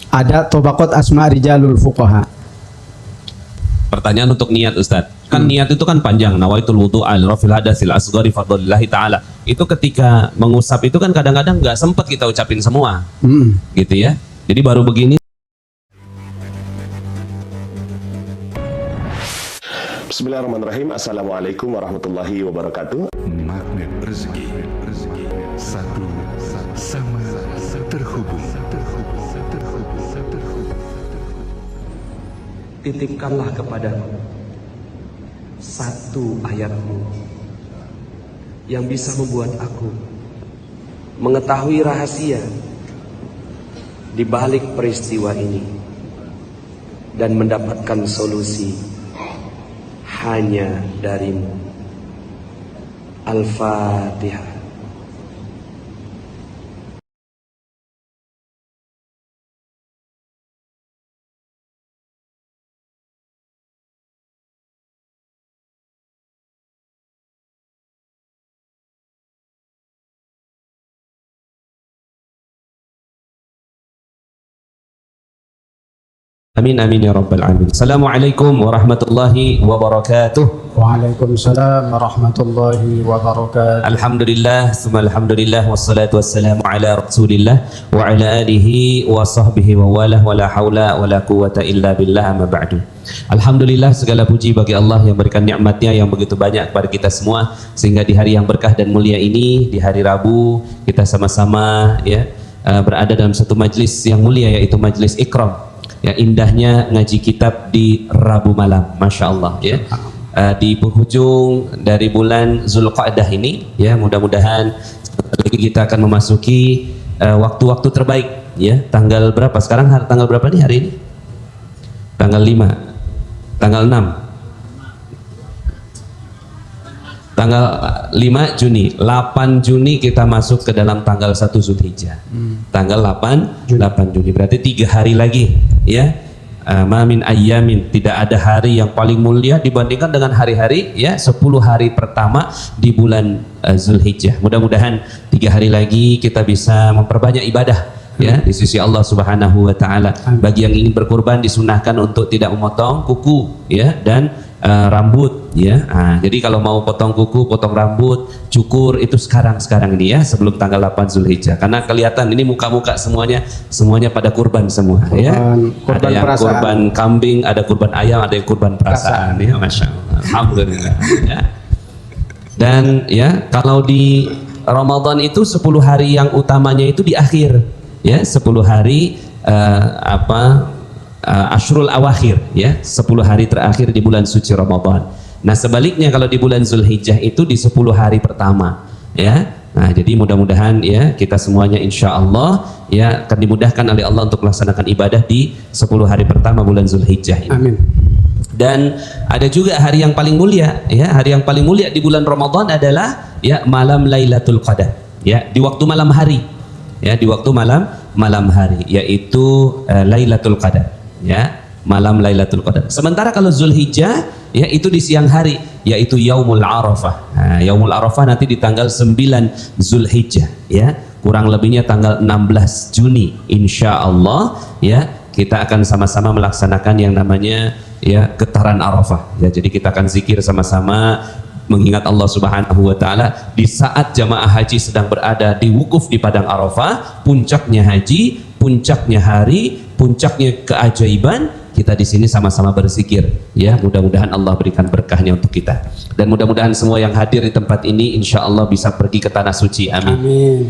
Ada Tobaqat Asma Rijalul Fuqaha. Pertanyaan untuk niat Ustadz. Kan niat itu kan panjang. Nawaitul wudu'a li rafil hadasil asghari fadlillahi ta'ala. Itu ketika mengusap itu kan kadang-kadang nggak sempat kita ucapin semua. Gitu ya. Jadi baru begini. Bismillahirrahmanirrahim. Assalamualaikum warahmatullahi wabarakatuh. Magnet rezeki, satu sama terhubung. Titipkanlah kepadaku satu ayatmu yang bisa membuat aku mengetahui rahasia di balik peristiwa ini dan mendapatkan solusi hanya darimu. Al-Fatihah. Amin amin ya rabbal alamin. Assalamualaikum warahmatullahi wabarakatuh. Waalaikumsalam warahmatullahi wabarakatuh. Alhamdulillah, summa alhamdulillah, wassalatu wassalamu ala rasulillah wa ala alihi wa sahbihi wa walah wa la hawla wa la quwata illa billah amma ba'du. Alhamdulillah, segala puji bagi Allah yang berikan nikmatnya yang begitu banyak kepada kita semua, sehingga di hari yang berkah dan mulia ini, di hari Rabu, kita sama-sama ya berada dalam satu majlis yang mulia, yaitu majlis Ikram. Ya, indahnya ngaji kitab di Rabu malam, Masya Allah ya. Di penghujung dari bulan Zulqa'dah ini ya, mudah-mudahan lagi kita akan memasuki waktu-waktu terbaik ya. Tanggal berapa sekarang? Tanggal berapa nih hari ini? Tanggal 5, tanggal 6, tanggal 5 Juni, 8 Juni kita masuk ke dalam tanggal 1 Zulhijjah. Tanggal 8 Juni, berarti 3 hari lagi ya. Ma min ayyamin, tidak ada hari yang paling mulia dibandingkan dengan hari-hari ya 10 hari pertama di bulan Zulhijjah. Mudah-mudahan 3 hari lagi kita bisa memperbanyak ibadah ya di sisi Allah Subhanahu wa taala. Bagi yang ingin berkurban disunahkan untuk tidak memotong kuku ya dan rambut ya. Jadi kalau mau potong kuku, potong rambut, cukur itu sekarang ini ya, sebelum tanggal 8 Zulhijjah. Karena kelihatan ini muka-muka semuanya pada kurban semua ya. Ada yang perasaan. kurban kambing, ada kurban ayam, ada yang kurban perasaan ya, Masya Allah. Alhamdulillah ya. Dan ya, kalau di Ramadan itu 10 hari yang utamanya itu di akhir ya, 10 hari Ashrul Awakhir ya, 10 hari terakhir di bulan suci Ramadan. Nah sebaliknya kalau di bulan Zulhijjah itu di 10 hari pertama ya. Nah jadi mudah-mudahan ya kita semuanya insya Allah ya akan dimudahkan oleh Allah untuk melaksanakan ibadah di 10 hari pertama bulan Zulhijjah ini. Amin. Dan ada juga hari yang paling mulia ya, hari yang paling mulia di bulan Ramadan adalah ya malam Lailatul Qadar ya, di waktu malam hari ya, di waktu malam hari, yaitu Lailatul Qadar ya, malam Lailatul Qadar. Sementara kalau Zulhijjah ya itu di siang hari, yaitu Yaumul Arafah. Nah, Yaumul Arafah nanti di tanggal 9 Zulhijjah ya, kurang lebihnya tanggal 16 Juni insya Allah ya, kita akan sama-sama melaksanakan yang namanya ya getaran Arafah ya. Jadi kita akan zikir sama-sama mengingat Allah Subhanahu wa taala di saat jamaah haji sedang berada di wukuf di padang Arafah, puncaknya haji, puncaknya hari, puncaknya keajaiban. Kita di sini sama-sama berzikir ya, mudah-mudahan Allah berikan berkahnya untuk kita, dan mudah-mudahan semua yang hadir di tempat ini insya Allah bisa pergi ke tanah suci. Amin. Amin.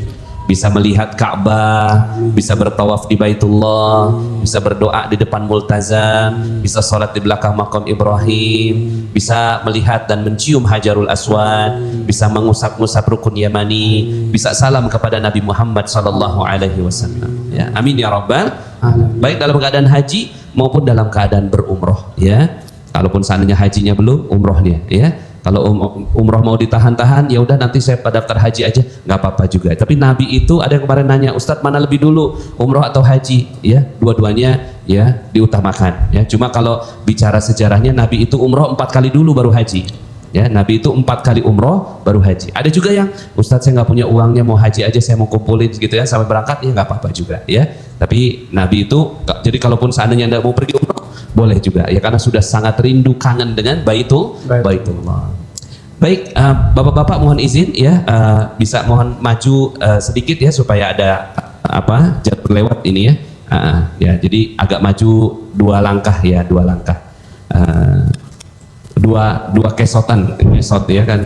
Bisa melihat Ka'bah, bisa bertawaf di Baitullah, bisa berdoa di depan Multazam, bisa sholat di belakang makam Ibrahim, bisa melihat dan mencium Hajarul Aswad, bisa mengusap-ngusap rukun Yamani, bisa salam kepada Nabi Muhammad sallallahu alaihi wasallam ya. Amin ya rabbal alamin. Baik dalam keadaan haji maupun dalam keadaan berumroh ya. Kalaupun seandainya hajinya belum, umrohnya ya. Kalau umroh mau ditahan-tahan, ya udah nanti saya pada daftar haji aja, nggak apa-apa juga. Tapi Nabi itu ada yang kemarin nanya, Ustadz mana lebih dulu, umroh atau haji? Ya, dua-duanya ya diutamakan. Ya, cuma kalau bicara sejarahnya Nabi itu umroh 4 kali dulu baru haji. Ya, Nabi itu 4 kali umroh baru haji. Ada juga yang Ustadz saya nggak punya uangnya, mau haji aja saya mau kumpulin gitu ya sampai berangkat, ya nggak apa-apa juga ya. Tapi Nabi itu jadi kalaupun seandainya Anda mau pergi umroh boleh juga ya, karena sudah sangat rindu kangen dengan Baitullah. Baik, bapak-bapak mohon izin ya, bisa mohon maju sedikit ya supaya ada jalur lewat ini ya. Ya, jadi agak maju 2 langkah ya, 2 langkah. Dua kesotan, kesot ya kan,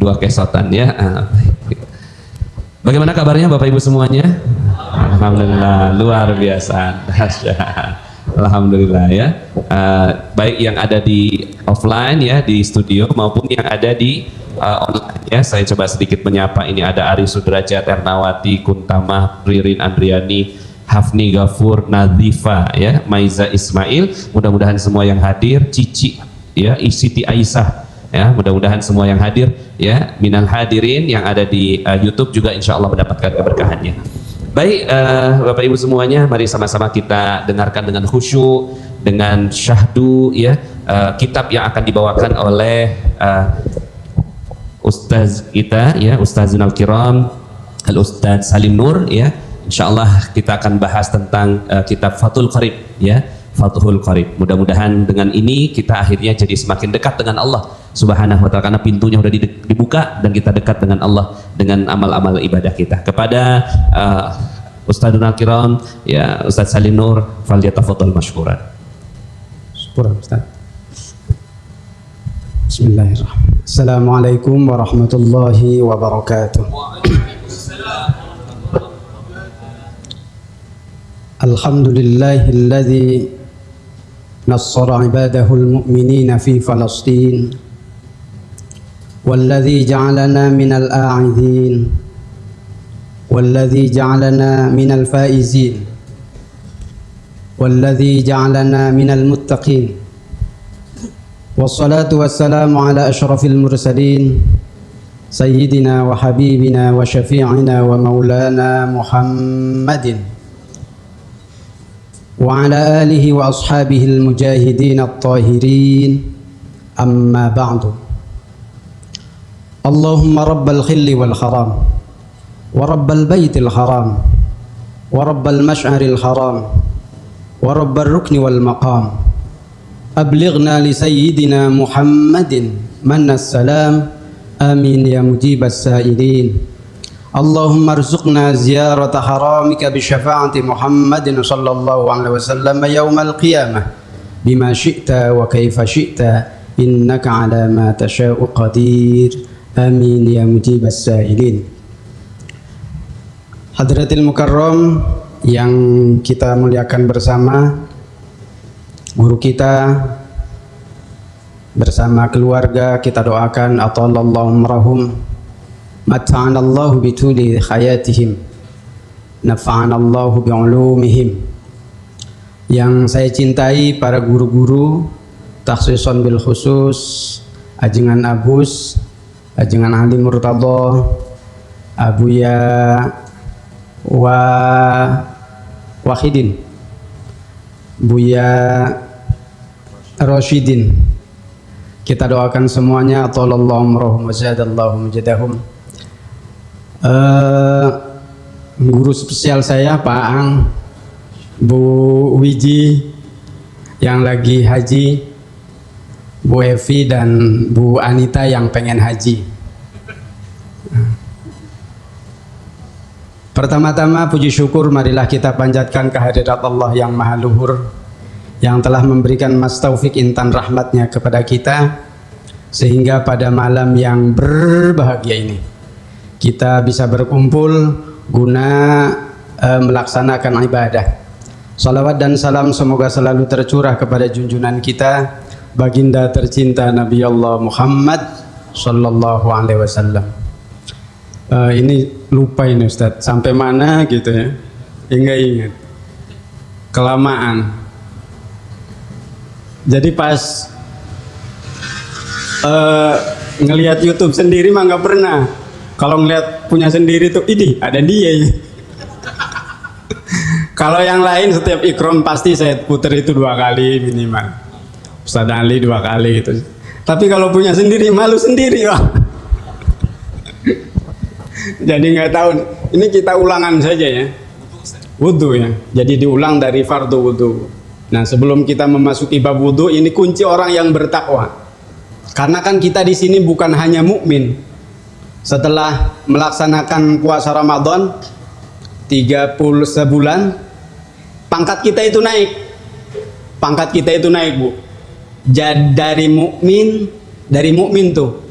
2 kesotan ya. Bagaimana kabarnya Bapak Ibu semuanya? Alhamdulillah, luar biasa, alhamdulillah ya. Baik yang ada di offline ya di studio maupun yang ada di online ya. Saya coba sedikit menyapa, ini ada Ari Sudrajat, Ernawati, Kuntama, Ririn Andriani, Hafni Gafur, Nadhifa ya, Maiza Ismail, mudah-mudahan semua yang hadir, Cici ya, Siti Aisyah ya, mudah-mudahan semua yang hadir ya, minal hadirin yang ada di YouTube juga insya Allah mendapatkan keberkahannya. Baik, Bapak Ibu semuanya, mari sama-sama kita dengarkan dengan khusyuk, dengan syahdu ya, kitab yang akan dibawakan oleh Ustaz kita ya, Ustazun Al-Kiram Al-Ustaz Salim Nur ya. Insya Allah kita akan bahas tentang kitab Fathul Qarib ya, Fathul Qarib. Mudah-mudahan dengan ini kita akhirnya jadi semakin dekat dengan Allah Subhanahu wa taala, karena pintunya sudah dibuka dan kita dekat dengan Allah dengan amal-amal ibadah kita. Kepada Ustadzul Kiram ya, Ustaz Salim Nur, falyatafaddal mashkuran. Syukur Ustaz. Bismillahirrahmanirrahim. Assalamualaikum warahmatullahi wabarakatuh. Alhamdulillahilladzi nassara ibadahul mu'minina fi Falastin walladzi ja'alana minal a'idhin walladzi ja'alana minal faizin walladzi ja'alana minal muttaqin wassalatu wassalamu ala asyrafil mursalin sayyidina wa habibina wa syafi'ina wa maulana Muhammadin وعلى آله وأصحابه المجاهدين الطاهرين أما بعد اللهم رب الخل والحرام ورب البيت الحرام ورب المشعر الحرام ورب الركن والمقام أبلغنا لسيدنا محمد من السلام آمين يا مجيب السائلين اللهم ارزقنا زيارة حرامك بشفاعة محمد صلى الله عليه وسلم يوم القيامة بما شئت وكيف شئت إنك على ما تشاء قدير آمين يا مجيب السائلين. Hadratil Mukarram yang kita muliakan bersama, guru kita bersama keluarga kita doakan atallallahu umrahum, mata'anallahu bituli hayatihim, nafa'anallahu bi'ulumihim. Yang saya cintai para guru-guru, takhsisan bil khusus Ajengan Abus, Ajengan Ali Murtadha, Abuya Wahidin, Buya Roshidin. Kita doakan semuanya atallallahu umrahum wa zadallahu mujadahum. Guru spesial saya Pak Ang, Bu Wiji yang lagi haji, Bu Evi dan Bu Anita yang pengen haji. Pertama-tama puji syukur marilah kita panjatkan kehadirat Allah yang maha luhur, yang telah memberikan mas taufik intan rahmatnya kepada kita, sehingga pada malam yang berbahagia ini kita bisa berkumpul guna melaksanakan ibadah. Salawat dan salam semoga selalu tercurah kepada junjungan kita, baginda tercinta Nabi Allah Muhammad sallallahu alaihi wasallam. Ini lupa ini Ustadz, sampai mana gitu ya, enggak ingat, kelamaan. Jadi pas ngelihat YouTube sendiri mah nggak pernah. Kalau ngelihat punya sendiri tuh, ini ada dia ya. Kalau yang lain setiap ikram pasti saya putar itu 2 kali minimal. Ustadz Ali 2 kali gitu. Tapi kalau punya sendiri malu sendiri, Pak. Jadi nggak tahu. Ini kita ulangan saja ya. Wudhu ya. Jadi diulang dari fardu wudhu. Nah, sebelum kita memasuki bab wudhu, ini kunci orang yang bertakwa. Karena kan kita di sini bukan hanya mukmin. Setelah melaksanakan puasa Ramadan 30 sebulan, pangkat kita itu naik. Pangkat kita itu naik, Bu. Jadi dari mukmin tuh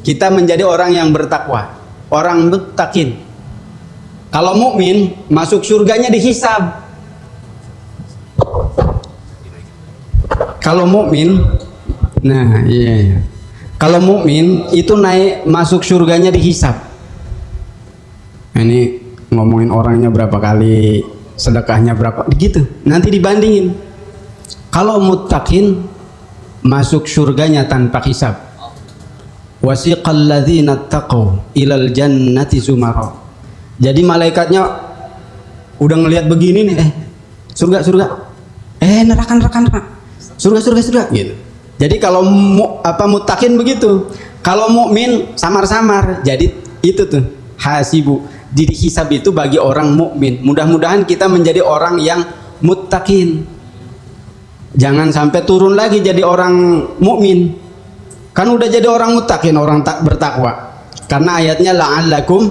kita menjadi orang yang bertakwa, orang muttaqin. Kalau mukmin masuk surganya dihisab. Kalau mukmin, nah iya. Kalau mukmin itu naik masuk surganya dihisab. Ini ngomongin orangnya berapa kali, sedekahnya berapa, gitu. Nanti dibandingin. Kalau muttaqin masuk surganya tanpa hisab. Wasiqal ladzina taqaw ilal jannati zumara. Jadi malaikatnya udah ngelihat begini nih, surga, neraka, surga gitu. Jadi kalau muttaqin begitu. Kalau mukmin samar-samar. Jadi itu tuh hasibu. Jadi hisab itu bagi orang mukmin. Mudah-mudahan kita menjadi orang yang muttaqin. Jangan sampai turun lagi jadi orang mukmin. Kan udah jadi orang muttaqin, orang tak bertakwa. Karena ayatnya la'allakum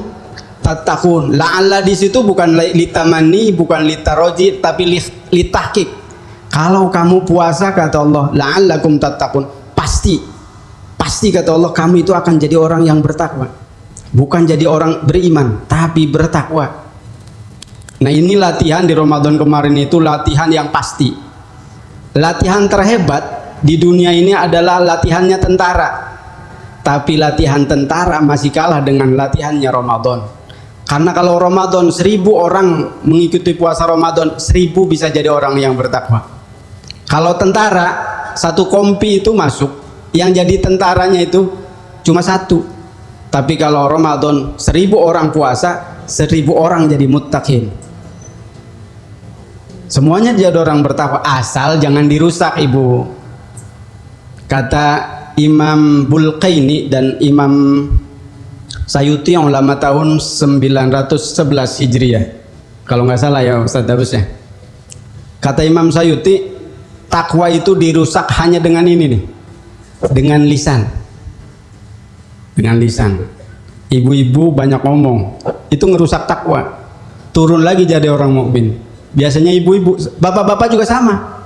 tattaqun. La'alla di situ bukan litamani, bukan litaroji, tapi litahqiq. Kalau kamu puasa, kata Allah, la'allakum tattaqun, pasti kata Allah, kamu itu akan jadi orang yang bertakwa. Bukan jadi orang beriman, tapi bertakwa. Nah, ini latihan di Ramadan kemarin itu latihan yang pasti. Latihan terhebat di dunia ini adalah latihannya tentara. Tapi latihan tentara masih kalah dengan latihannya Ramadan. Karena kalau Ramadan 1000 orang mengikuti puasa Ramadan, 1000 bisa jadi orang yang bertakwa. Kalau tentara, satu kompi itu masuk, yang jadi tentaranya itu cuma satu. Tapi kalau Ramadan 1000 orang puasa, 1000 orang jadi muttaqin. Semuanya jadi orang bertakwa, asal jangan dirusak, Ibu. Kata Imam Bulqaini dan Imam Sayuti yang ulama tahun 911 Hijriah. Kalau nggak salah ya Ustaz Darus ya. Kata Imam Sayuti, takwa itu dirusak hanya dengan ini nih, dengan lisan. Dengan lisan. Ibu-ibu banyak ngomong, itu ngerusak takwa. Turun lagi jadi orang mukmin. Biasanya ibu-ibu, bapak-bapak juga sama.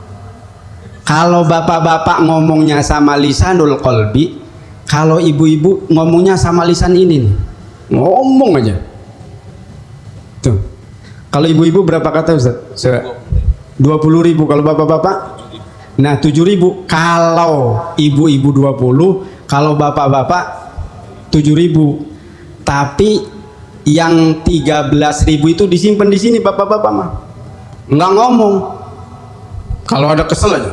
Kalau bapak-bapak ngomongnya sama lisanul qalbi, kalau ibu-ibu ngomongnya sama lisan ini nih, ngomong aja. Tuh. Kalau ibu-ibu berapa kata Ustaz? 20.000. Kalau bapak-bapak? Nah, 7.000. Kalau ibu-ibu 20, kalau bapak-bapak 7.000. Tapi yang 13.000 itu disimpan di sini bapak-bapak mah. Nggak ngomong. Kalau ada kesel aja.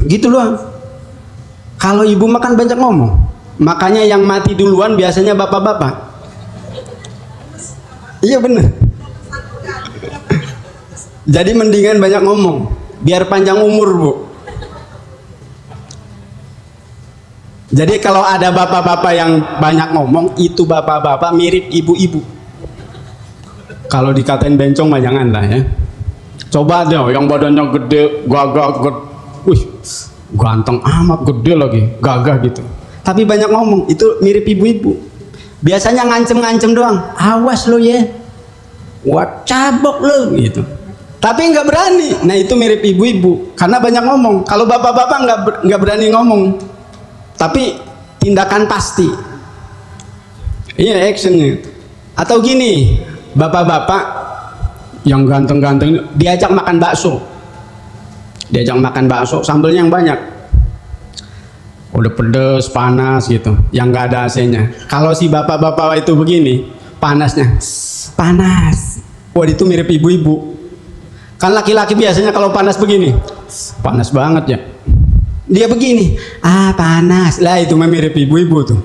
Gitu loh. Kalau ibu makan banyak ngomong. Makanya yang mati duluan biasanya bapak-bapak. Iya bener. Jadi mendingan banyak ngomong, biar panjang umur, Bu. Jadi kalau ada bapak-bapak yang banyak ngomong, itu bapak-bapak mirip ibu-ibu. Kalau dikatain bencong mah jangan lah ya. Coba deh yang badannya gede, gagah, wih, ganteng amat, gede lagi, gagah gitu. Tapi banyak ngomong, itu mirip ibu-ibu. Biasanya ngancem-ngancem doang. Awas lo ya, wah cabok lo gitu. Tapi nggak berani. Nah itu mirip ibu-ibu karena banyak ngomong. Kalau bapak-bapak nggak berani ngomong, tapi tindakan pasti. Iya, actionnya. Atau gini, bapak-bapak yang ganteng-ganteng diajak makan bakso, sambelnya yang banyak, udah pedes, panas gitu, yang nggak ada AC-nya. Kalau si bapak-bapak itu begini, panasnya, panas. Wah, itu mirip ibu-ibu. Kan laki-laki biasanya kalau panas begini, panas banget ya. Dia begini, panas. Lah itu mirip ibu-ibu tuh.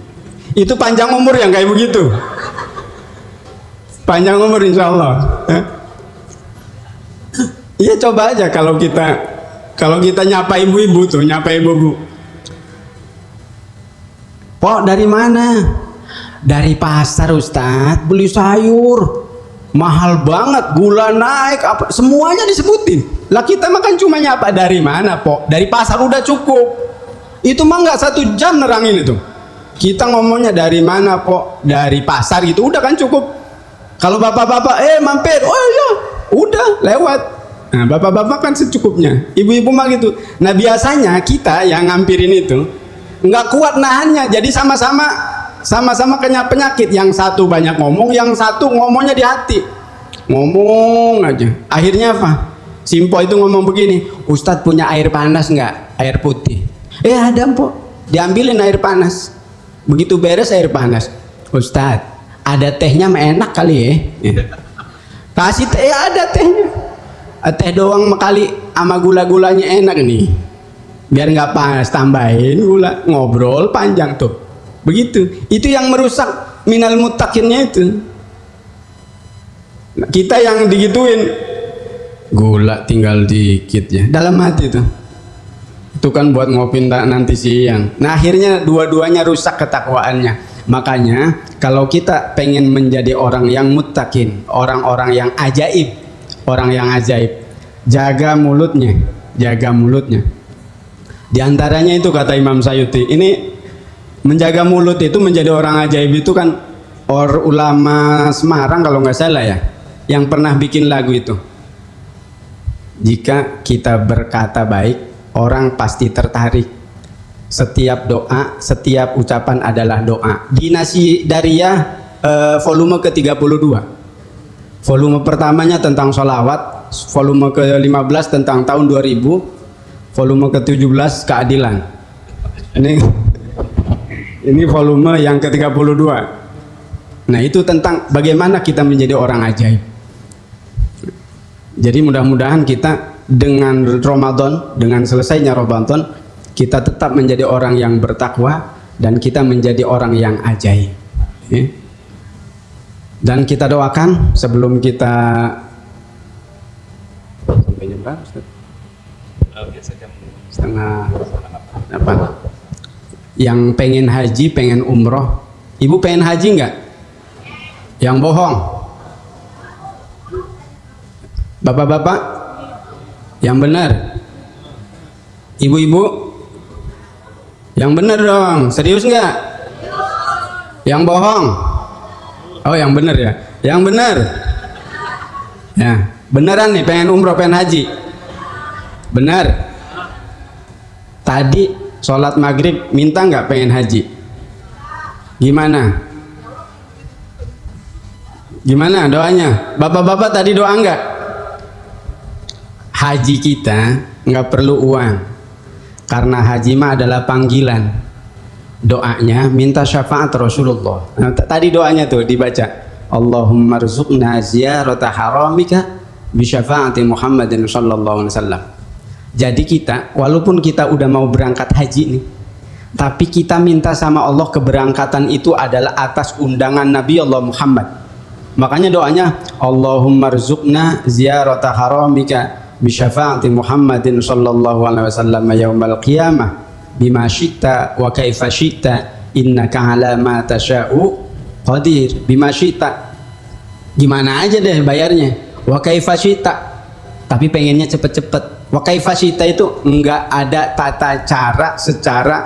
Itu panjang umur yang kayak begitu. Panjang umur insya Allah. Iya, coba aja kalau kita Kalau kita nyapa ibu-ibu tuh, nyapa ibu-ibu. Pok, dari mana? Dari pasar Ustadz, beli sayur. Mahal banget, gula naik, apa semuanya disebutin. Lah kita makan cuma nyapa dari mana, Pok? Dari pasar udah cukup. Itu mah nggak 1 jam nerangin itu. Kita ngomongnya dari mana, Pok? Dari pasar gitu, udah kan cukup. Kalau bapak-bapak, mampir, oh iya, udah lewat. Nah, bapak-bapak kan secukupnya. Ibu-ibu mah gitu. Nah, biasanya kita yang ngampirin itu nggak kuat nahannya, jadi sama-sama kena penyakit. Yang satu banyak ngomong, yang satu ngomongnya di hati, ngomong aja. Akhirnya apa? Simpo itu ngomong begini, Ustadz punya air panas nggak? Air putih. Ada, Mpok. Diambilin air panas. Begitu beres air panas, Ustadz ada tehnya mah enak kali ya. Kasih teh, ada tehnya. Teh doang kali sama gula-gulanya enak nih. Biar nggak panas, tambahin gula, ngobrol panjang tuh. Begitu. Itu yang merusak minal muttaqinnya itu. Nah, kita yang digituin, gula tinggal dikit ya dalam hati tuh. Itu kan buat ngopi nanti siang. Nah, akhirnya dua-duanya rusak ketakwaannya. Makanya kalau kita pengen menjadi orang yang muttaqin, orang-orang yang ajaib, jaga mulutnya, jaga mulutnya. Di antaranya itu kata Imam Sayuti, ini menjaga mulut itu menjadi orang ajaib itu kan ulama Semarang kalau nggak salah ya, yang pernah bikin lagu itu. Jika kita berkata baik, orang pasti tertarik. Setiap doa, setiap ucapan adalah doa. Di Nasi Dariyah volume ke-32. Volume pertamanya tentang sholawat, volume ke-15 tentang tahun 2000, volume ke-17 keadilan. Ini volume yang ke-32. Nah, itu tentang bagaimana kita menjadi orang ajaib. Jadi mudah-mudahan kita dengan Ramadan, dengan selesainya Ramadan, kita tetap menjadi orang yang bertakwa dan kita menjadi orang yang ajaib. Dan kita doakan sebelum kita sampai jam berapa, Ustaz? Biasa jam setengah 8. Yang pengen haji, pengen umroh. Ibu pengen haji nggak? Yang bohong. Bapak-bapak, yang benar. Ibu-ibu, yang benar dong. Serius nggak? Yang bohong. Oh, yang benar ya. Yang benar. Ya, beneran nih pengen umroh, pengen haji. Benar. Tadi sholat maghrib minta nggak pengen haji? Gimana? Gimana doanya? Bapak-bapak tadi doa nggak? Haji kita nggak perlu uang, karena haji mah adalah panggilan. Doanya minta syafaat Rasulullah. Nah, tadi doanya tuh dibaca, Allahumma rzuqna ziyarata haramika bi syafaati Muhammadin sallallahu alaihi wasallam. Jadi kita, walaupun kita udah mau berangkat haji nih, tapi kita minta sama Allah keberangkatan itu adalah atas undangan Nabi Allah Muhammad. Makanya doanya, Allahumma rzuqna ziyarata haramika bi syafaati Muhammadin sallallahu alaihi wasallam yaumal qiyamah bima syi'ta wa kaifa syi'ta innaka ala ma tasha'u qadir. Bima syi'ta, gimana aja deh bayarnya. Wa kaifa syi'ta, tapi pengennya cepet-cepet. Wa kaifa syi'ta itu enggak ada tata cara secara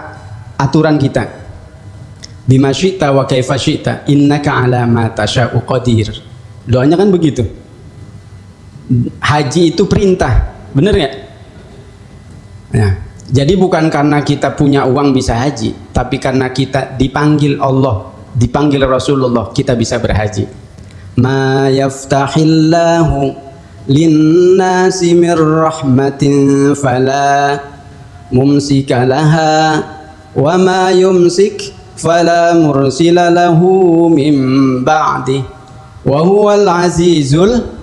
aturan kita. Bima syi'ta wa kaifa syi'ta innaka ala ma tasha'u qadir. Doanya kan begitu. Haji itu perintah, bener ya? Nah, jadi bukan karena kita punya uang bisa haji, tapi karena kita dipanggil Allah, dipanggil Rasulullah, kita bisa berhaji. Ma yaftahillahu linnasi mir rahmatin fala mumsika laha wa ma yumsik fala mursila lahu min ba'di wa huwal azizul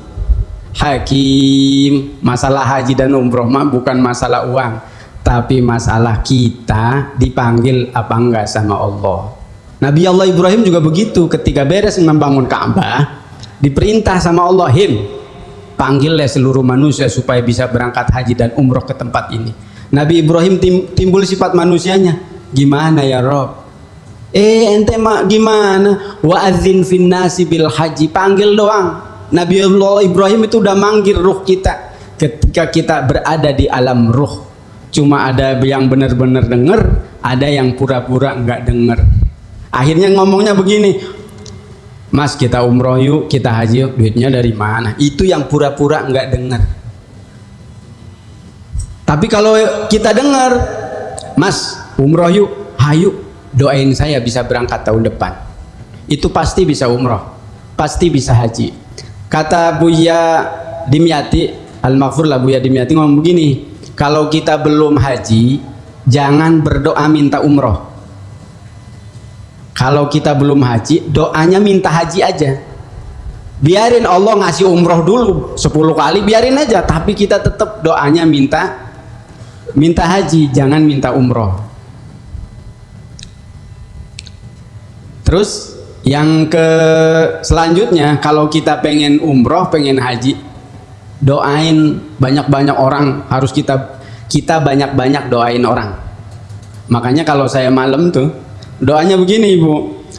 hakim. Masalah haji dan umroh mah bukan masalah uang, tapi masalah kita dipanggil apa enggak sama Allah. Nabi Allah Ibrahim juga begitu, ketika beres membangun Ka'bah diperintah sama Allah, panggillah seluruh manusia supaya bisa berangkat haji dan umroh ke tempat ini. Nabi Ibrahim timbul sifat manusianya, gimana ya Rob? Ente mak gimana? Wa adzin fin nasi bil haji, panggil doang. Nabi Allah Ibrahim itu udah manggil ruh kita ketika kita berada di alam ruh. Cuma ada yang benar-benar dengar, ada yang pura-pura enggak dengar. Akhirnya ngomongnya begini, Mas kita umroh yuk, kita haji yuk, duitnya dari mana? Itu yang pura-pura enggak dengar. Tapi kalau kita dengar, Mas umroh yuk, hayu, doain saya bisa berangkat tahun depan. Itu pasti bisa umroh, pasti bisa haji. Kata Buya Dimyati, Al-Maghfur lah Buya Dimyati ngomong begini, kalau kita belum haji, jangan berdoa minta umroh. Kalau kita belum haji, doanya minta haji aja. Biarin Allah ngasih umroh dulu 10 kali, biarin aja. Tapi kita tetap doanya minta haji, jangan minta umroh. Terus yang selanjutnya, kalau kita pengen umroh, pengen haji, doain banyak-banyak orang. Harus kita banyak-banyak doain orang. Makanya kalau saya malam tuh doanya begini Ibu,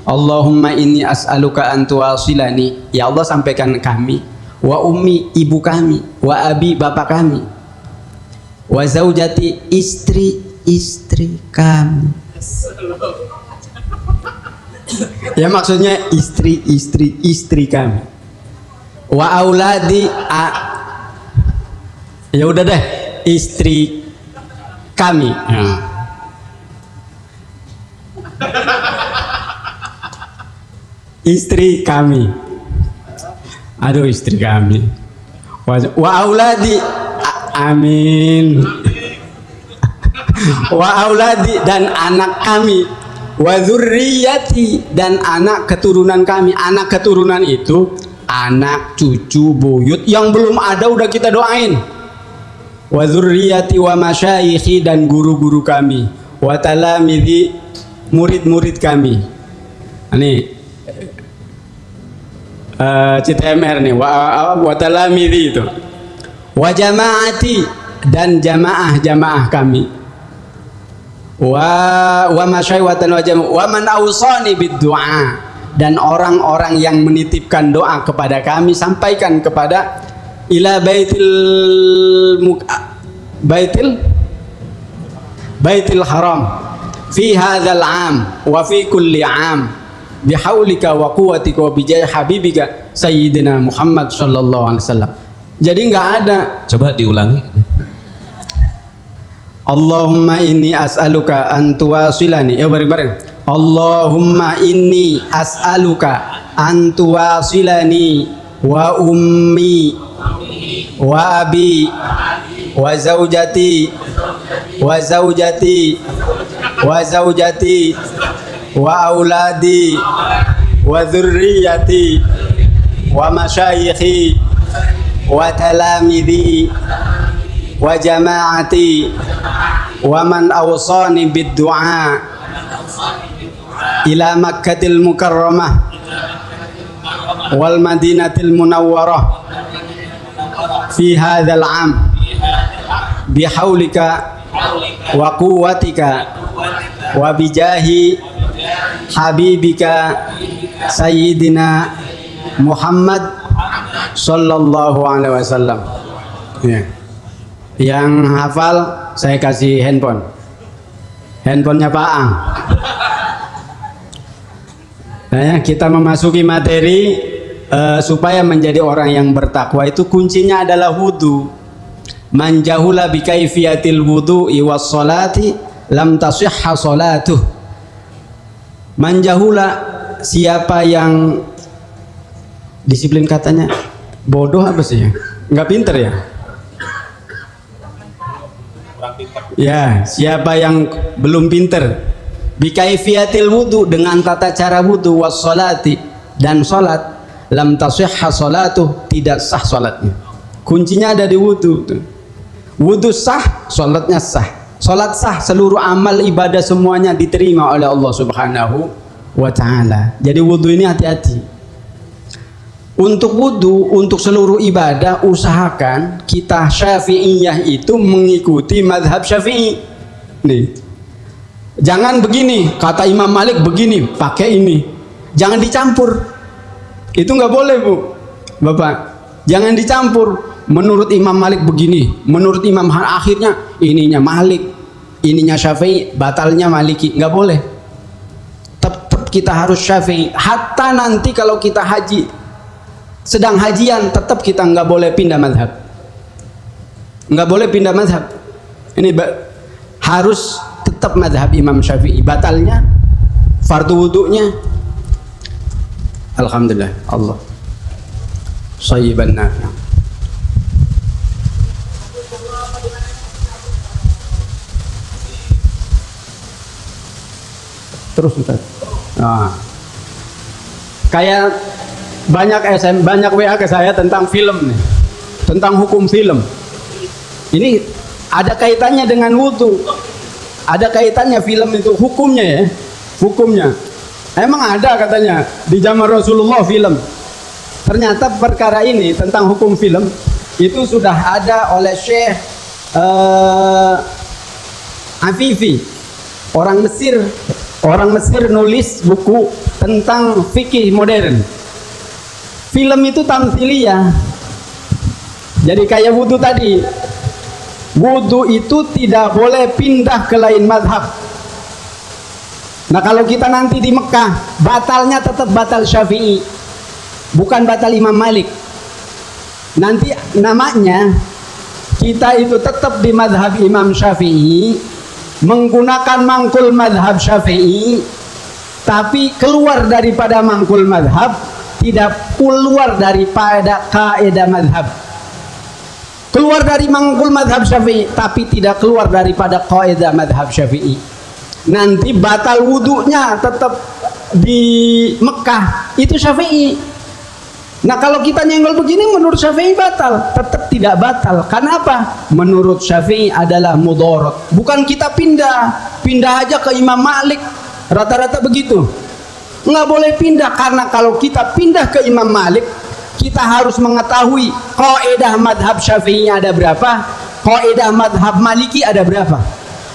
Allahumma inni as'aluka an tuwasilani, ya Allah sampaikan kami, wa ummi ibu kami, wa abi bapak kami, wa zaujati istri kami. Ya maksudnya istri kami, wa auladi ya udah deh, istri kami. Istri kami, aduh istri kami, wa auladi, amin, wa auladi, dan anak kami, wa dzurriyyati, dan anak keturunan kami. Anak keturunan itu anak, cucu, buyut yang belum ada udah kita doain. Wa dzurriyyati wa masyayikhi, dan guru-guru kami, wa talamidhi, murid-murid kami. Ini CTMR nih, wa talamidhi itu, wa jamaati, dan jamaah kami, wa masyayikhatan wa jamaah, wa man awsani bid-du'a, dan orang-orang yang menitipkan doa kepada kami, sampaikan kepada ila baitil haram fi hadzal am wa fi kulli am bihaulika wa quwwatika wa bijah habibika sayyidina Muhammad sallallahu alaihi wasallam. Jadi enggak ada. Coba diulangi. Allahumma inni as'aluka an tuwasilani. Ya bareng-bareng. Allahumma inni as'aluka an tuwasilani wa ummi wa abi wa zaujati wa auladi wa dzurriyyati wa masyayikhi wa talamidhi wa jamaati wa man awsani bid-du'a ila Makkatil Mukarramah wal Madinatil Munawwarah fi hadzal 'am bihaulika wa quwwatika wa bijahi habibika sayyidina Muhammad sallallahu alaihi wasallam. Ya. Yang hafal saya kasih handphonenya Pak Ang. Nah, kita memasuki materi supaya menjadi orang yang bertakwa itu kuncinya adalah wudu. Man jahula bi kaifiyatil wudu'i was salati lam tasihha salatuh. Man jahula, siapa yang disiplin katanya bodoh apa sih ya? Enggak pinter ya? Ya, siapa yang belum pinter bi kaifiyatil wudu, dengan tata cara wudu, was salati, dan salat, lam tasihha salatuh, tidak sah salatnya. Kuncinya ada di wudu. Wudu sah, salatnya sah. Salat sah, seluruh amal ibadah semuanya diterima oleh Allah Subhanahu wa ta'ala. Jadi wudu ini hati-hati. Untuk wudu, untuk seluruh ibadah, usahakan kita Syafi'iyah itu mengikuti mazhab Syafi'i. Nih, jangan begini, kata Imam Malik begini, pakai ini. Jangan dicampur. Itu nggak boleh, Bu, Bapak. Jangan dicampur. Menurut Imam Malik begini, menurut Imam akhirnya ininya Malik, ininya Syafi'i, batalnya Maliki. Nggak boleh. Tetap kita harus Syafi'i. Hatta nanti kalau kita haji, sedang hajian, tetap kita nggak boleh pindah mazhab, nggak boleh pindah mazhab. Ini harus tetap mazhab Imam Syafi'i. Batalnya fardu wudunya, alhamdulillah, Allah shayyiban nafi'. Terus Ustaz. Nah, kayak banyak WA ke saya tentang film nih, tentang hukum film. Ini ada kaitannya dengan wudu, ada kaitannya film itu hukumnya ya, hukumnya. Emang ada katanya di zaman Rasulullah film. Ternyata perkara ini tentang hukum film itu sudah ada oleh Syekh Afifi, orang Mesir nulis buku tentang fikih modern. Film itu tamtsiliyah. Jadi kayak wudu tadi. Wudu itu tidak boleh pindah ke lain mazhab. Nah, kalau kita nanti di Mekah, batalnya tetap batal Syafi'i, bukan batal Imam Malik. Nanti namanya kita itu tetap di mazhab Imam Syafi'i, menggunakan mangkul mazhab Syafi'i, tapi keluar daripada mangkul mazhab, tidak keluar daripada kaidah mazhab. Keluar dari mangkul mazhab Syafi'i, tapi tidak keluar daripada kaidah mazhab Syafi'i. Nanti batal wudunya tetap di Mekah, itu Syafi'i. Nah, kalau kita nyenggol begini menurut Syafi'i batal, tetap tidak batal. Karena apa? Menurut Syafi'i adalah mudharat. Bukan kita pindah aja ke Imam Malik. Rata-rata begitu. Nggak boleh pindah, karena kalau kita pindah ke Imam Malik, kita harus mengetahui kaidah madhab Syafi'i ada berapa, kaidah madhab Maliki ada berapa,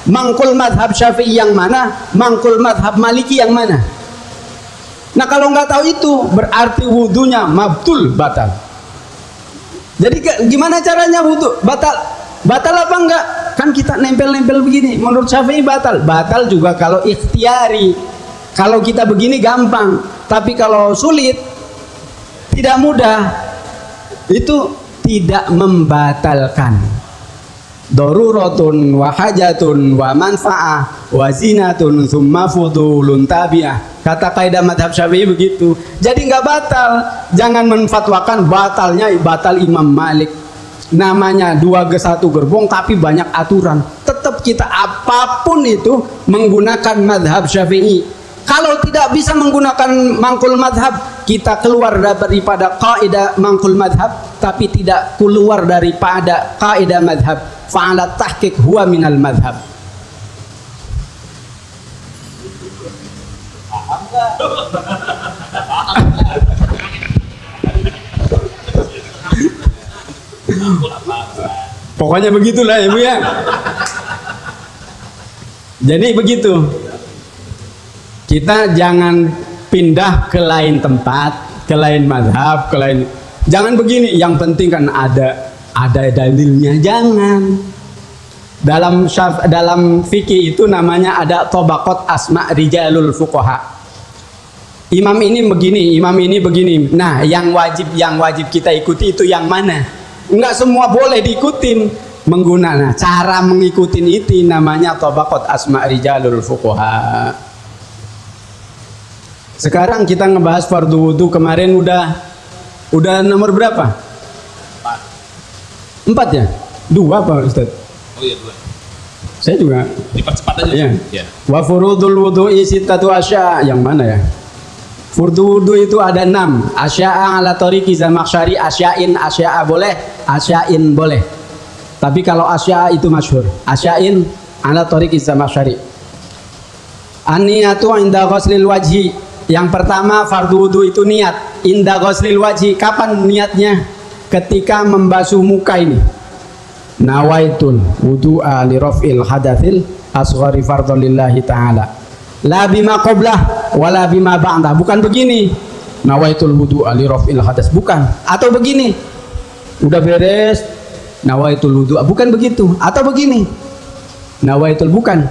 mangkul madhab Syafi'i yang mana, mangkul madhab Maliki yang mana. Nah, kalau nggak tahu itu berarti wudunya mabtul, batal. Jadi gimana caranya wudu batal? Batal apa enggak? Kan kita nempel-nempel begini, menurut Syafi'i batal. Batal juga kalau ikhtiari. Kalau kita begini gampang, tapi kalau sulit, tidak mudah, itu tidak membatalkan. Daruratun wa hajatun wa manfa'ah wa zinatun summa fudulun tabi'ah. Kata kaidah madhab Syafi'i begitu. Jadi nggak batal. Jangan menfatwakan batalnya batal Imam Malik. Namanya 2 gerbong tapi banyak aturan. Tetap kita apapun itu menggunakan madhab Syafi'i. Kalau tidak bisa menggunakan mangkul madhab, kita keluar daripada kaidah mangkul madhab, tapi tidak keluar daripada kaidah madhab. Fa'ala tahqiq huwa minal madhab. Pokoknya begitulah Ibu ya. Jadi begitu. Kita jangan pindah ke lain tempat, ke lain mazhab, ke lain. Jangan begini, yang penting kan ada dalilnya. Jangan. Dalam fikih itu namanya ada tabaqat asma rijalul fuqaha. Imam ini begini, imam ini begini. Nah, yang wajib kita ikuti itu yang mana? Enggak semua boleh diikutin. Menggunakan cara mengikuti itu namanya tabaqat asma rijalul fuqaha. Sekarang kita ngebahas fardu wudu. Kemarin udah nomor berapa? 4 ya? 2 Pak Ustaz? Oh iya 2. Saya juga dipercepat aja. Iya. Ya. Wa furudul wudu'i sittatu asya. Yang mana ya? Fardu wudu itu ada 6. Asya'a ala tariqi Zamakhsyari. Asya'a boleh, asya'in boleh. Tapi kalau asya'a itu masyhur. Asya'in ala tariqi Zamakhsyari. An-niyatu 'inda ghuslil wajhi. Yang pertama fardu wudu itu niat. inda ghuslil wajhi, kapan niatnya? Ketika membasuh muka ini. Nawaitul wudu'a li raf'il hadatsil asghari fardhu lillahi ta'ala. La bima qablah wala bima ba'dah. Bukan begini. Nawaitul wudu'a li raf'il hadas, bukan. Atau begini. Udah beres nawaitul wudu'a, bukan begitu. Atau begini. Nawaitul, bukan.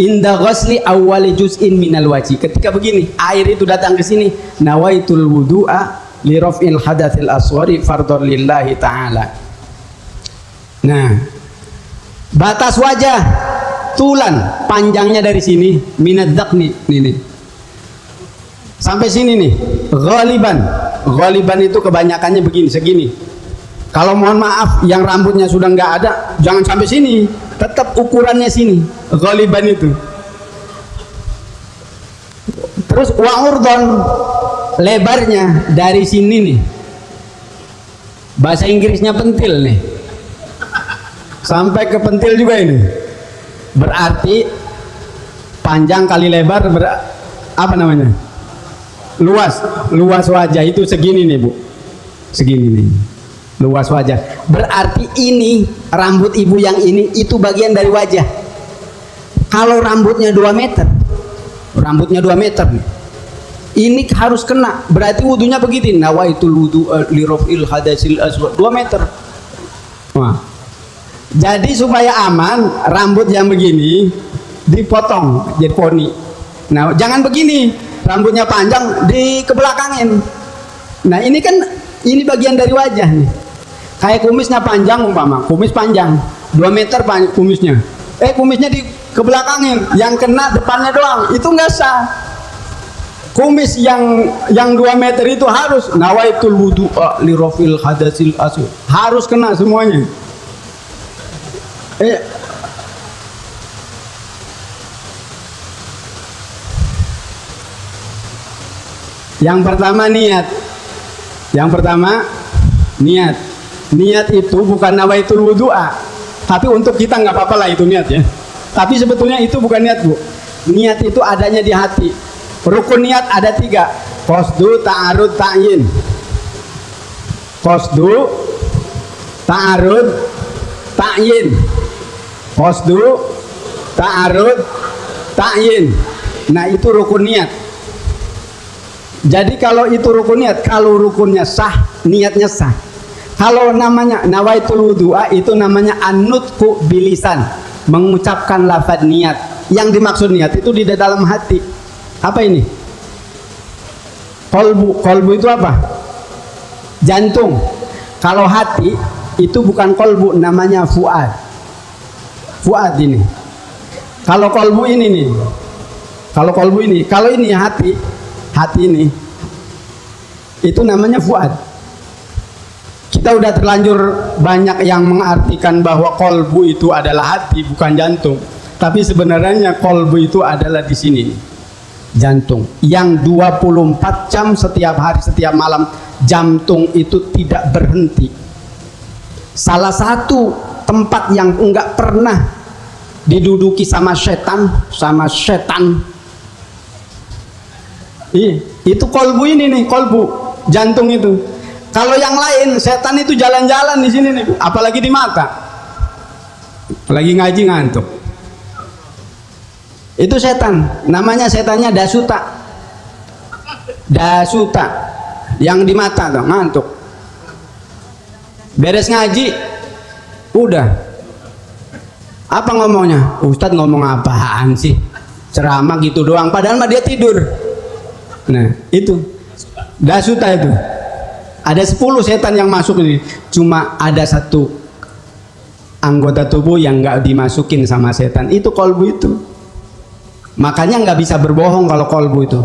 Inda ghusli awwali juz'in minal wajhi. Ketika begini, air itu datang ke sini. Nawaitul wudu'a li raf'il hadatsil asghari fardhu lillahi ta'ala. Nah, batas wajah tulan panjangnya dari sini minad dzaqni ini sampai sini nih. Ghaliban itu kebanyakannya begini, segini. Kalau mohon maaf yang rambutnya sudah nggak ada, jangan sampai sini, tetap ukurannya sini. Ghaliban itu. Terus wa'urdon, lebarnya dari sini nih. Bahasa Inggrisnya pentil nih. Sampai ke pentil juga ini. Berarti panjang kali lebar apa namanya? Luas wajah itu segini nih, Bu. Segini nih. Luas wajah. Berarti ini rambut ibu yang ini itu bagian dari wajah. Kalau rambutnya 2 meter. Rambutnya 2 meter nih. Ini harus kena. Berarti wudunya begitu. Nawaitul wudu li raf'il hadatsil asghar 2 meter. Wah. Jadi supaya aman, rambut yang begini dipotong jadi poni. Nah, jangan begini, rambutnya panjang dikebelakangin. Nah, ini kan ini bagian dari wajah nih. Kayak kumisnya panjang umpama, kumis panjang 2 meter kumisnya. Kumisnya dikebelakangin, yang kena depannya doang. Itu enggak sah. Kumis yang 2 meter itu harus nawaitul wudu'a li raf'il hadatsil asghar. Harus kena semuanya. Yang pertama niat. Yang pertama niat. Niat itu bukan nawaitul wudu'a, tapi untuk kita nggak apa-apa lah itu niat ya. Tapi sebetulnya itu bukan niat, Bu. Niat itu adanya di hati. Rukun niat ada 3. Qasdu, ta'arud, ta'yin. Qasdu, ta'arud, ta'yin. Qasdu, ta'arud, ta'yin. Nah, itu rukun niat. Jadi kalau itu rukun niat, kalau rukunnya sah, niatnya sah. Kalau namanya nawaitul wudu'a itu namanya an-nutqu bilisan, mengucapkan lafaz niat. Yang dimaksud niat itu di dalam hati. Apa ini? Kolbu itu apa? Jantung. Kalau hati itu bukan kolbu, namanya fuad. Fuad ini. Kalau kolbu ini nih. Kalau kolbu ini, kalau ini hati ini itu namanya fuad. Kita udah terlanjur banyak yang mengartikan bahwa kolbu itu adalah hati bukan jantung. Tapi sebenarnya kolbu itu adalah di sini, jantung. Yang 24 jam setiap hari, setiap malam, jantung itu tidak berhenti. Salah satu tempat yang enggak pernah diduduki sama setan, itu kolbu ini nih, kolbu jantung itu. Kalau yang lain, setan itu jalan-jalan di sini nih, apalagi di mata. Lagi ngaji ngantuk. Itu setan, namanya setannya dasuta. Dasuta yang di mata tuh, ngantuk. Beres ngaji, udah. Apa ngomongnya? Ustadz ngomong apaan sih? Ceramah gitu doang, padahal mah dia tidur. Nah, itu dasuta itu. Ada 10 setan yang masuk ini. Cuma ada 1 anggota tubuh yang nggak dimasukin sama setan. Itu kolbu itu. Makanya nggak bisa berbohong kalau kolbu itu.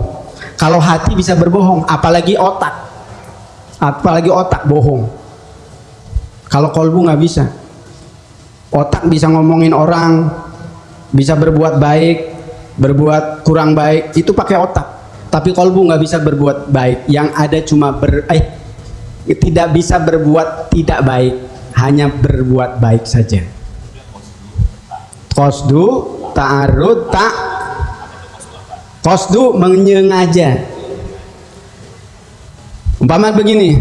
Kalau hati bisa berbohong, apalagi otak. Apalagi otak bohong. Kalau kolbu nggak bisa. Otak bisa ngomongin orang, bisa berbuat baik, berbuat kurang baik, itu pakai otak. Tapi kolbu nggak bisa berbuat baik. Yang ada cuma tidak bisa berbuat tidak baik, hanya berbuat baik saja. Qasdu, ta'arud, qasdu menyengaja. Umpama begini,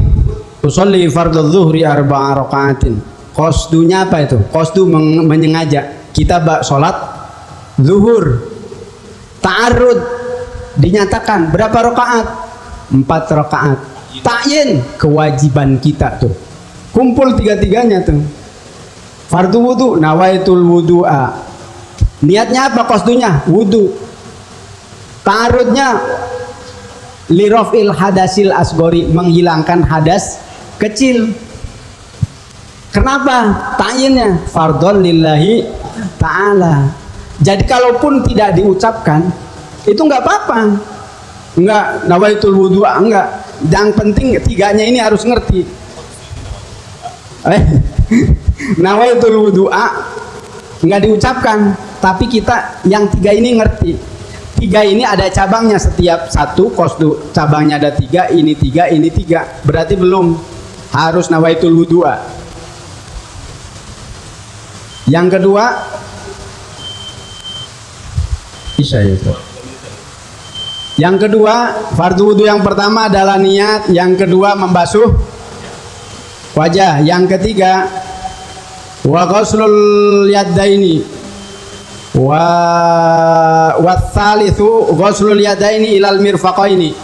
usolli fardhu dzuhri arba'a raka'atin. Qasdunya apa itu? Qasdu menyengaja. Kita sholat zuhur. Ta'arrud dinyatakan berapa rakaat? 4 rakaat. Ta'yin kewajiban kita tuh. Kumpul tiga-tiganya tuh. Fardu wudu, nawaitul wudu'a. Niatnya apa qasdunya? Wudu. Ta'arudnya lirafil hadasil asgori, menghilangkan hadas kecil. Kenapa? Ta'yinnya fardhon lillahi ta'ala. Jadi kalaupun tidak diucapkan itu nggak apa-apa. Enggak nawaitul wudu'a, enggak. Yang penting tiganya ini harus ngerti. Nawaitul wudu'a nggak diucapkan, tapi kita yang tiga ini ngerti. Tiga ini ada cabangnya, setiap satu qasdu cabangnya ada tiga, ini tiga, ini tiga. Berarti belum harus nawaitul wudu'a. Yang kedua yang kedua, fardu wudu yang pertama adalah niat, yang kedua membasuh wajah, yang ketiga wa ghuslul yadaini wa tsalitsu ghuslul yadaini ilal mirfaqaini.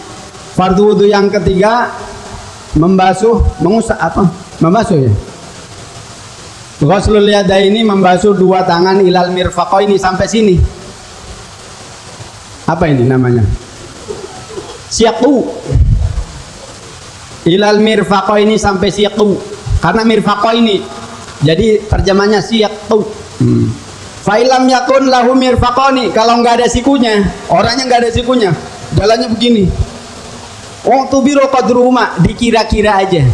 Fardu wudu yang ketiga mengusap apa? Membasuh ya. Ghuslul yadaini membasuh dua tangan ilal mirfaqaini sampai sini. Apa ini namanya? Siaqu. Ilal mirfaqaini sampai siaqu. Karena mirfaqaini. Jadi terjemahnya siaqu. Fa'ilam yakun lahu mirfaqani, kalau nggak ada sikunya, orangnya nggak ada sikunya, jalannya begini. Oh tubiru qadruhuma, dikira-kira aja.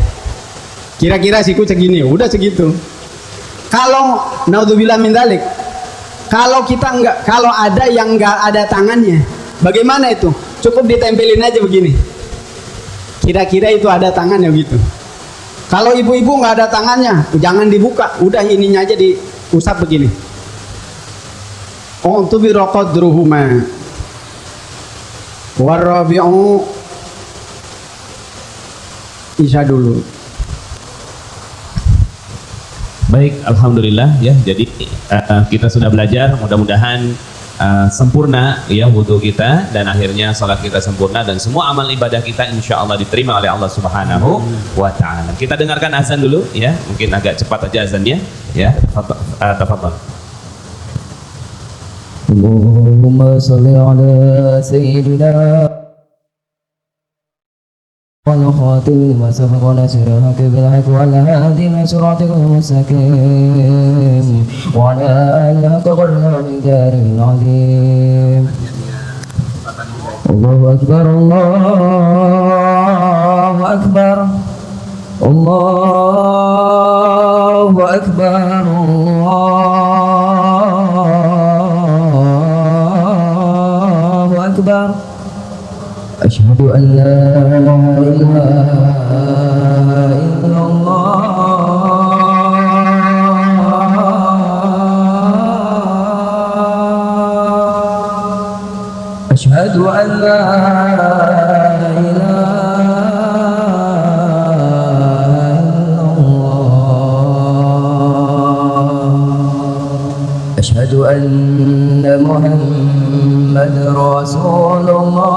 Kira-kira siku segini, udah segitu. Kalau naudzubillah min dzalik, kalau kita nggak, kalau ada yang nggak ada tangannya, bagaimana itu? Cukup ditempelin aja begini. Kira-kira itu ada tangannya gitu. Kalau ibu-ibu nggak ada tangannya, jangan dibuka, udah ininya aja diusap begini. Tubiru qadruhuma. Warabi'u Isya dulu. Baik, alhamdulillah ya. Jadi kita sudah belajar, mudah-mudahan sempurna ya wudhu kita, dan akhirnya salat kita sempurna, dan semua amal ibadah kita insya Allah diterima oleh Allah Subhanahu wa Ta'ala. Kita dengarkan azan dulu ya, mungkin agak cepat aja azannya ya. Tafadhal. Allahumma salli ala sayyidina wal khatim lima sabaqa nasirah bil haqq wal hadi ila siratikal mustaqim wa ala alihi haqqa qadrihi daril azim. Allahu akbar, Allahu akbar, Allahu akbar, Allahu akbar. Asyhadu an la ilaha illallah. Asyhadu an la ilaha illallah. Asyhadu anna Muhammadar Rasulullah.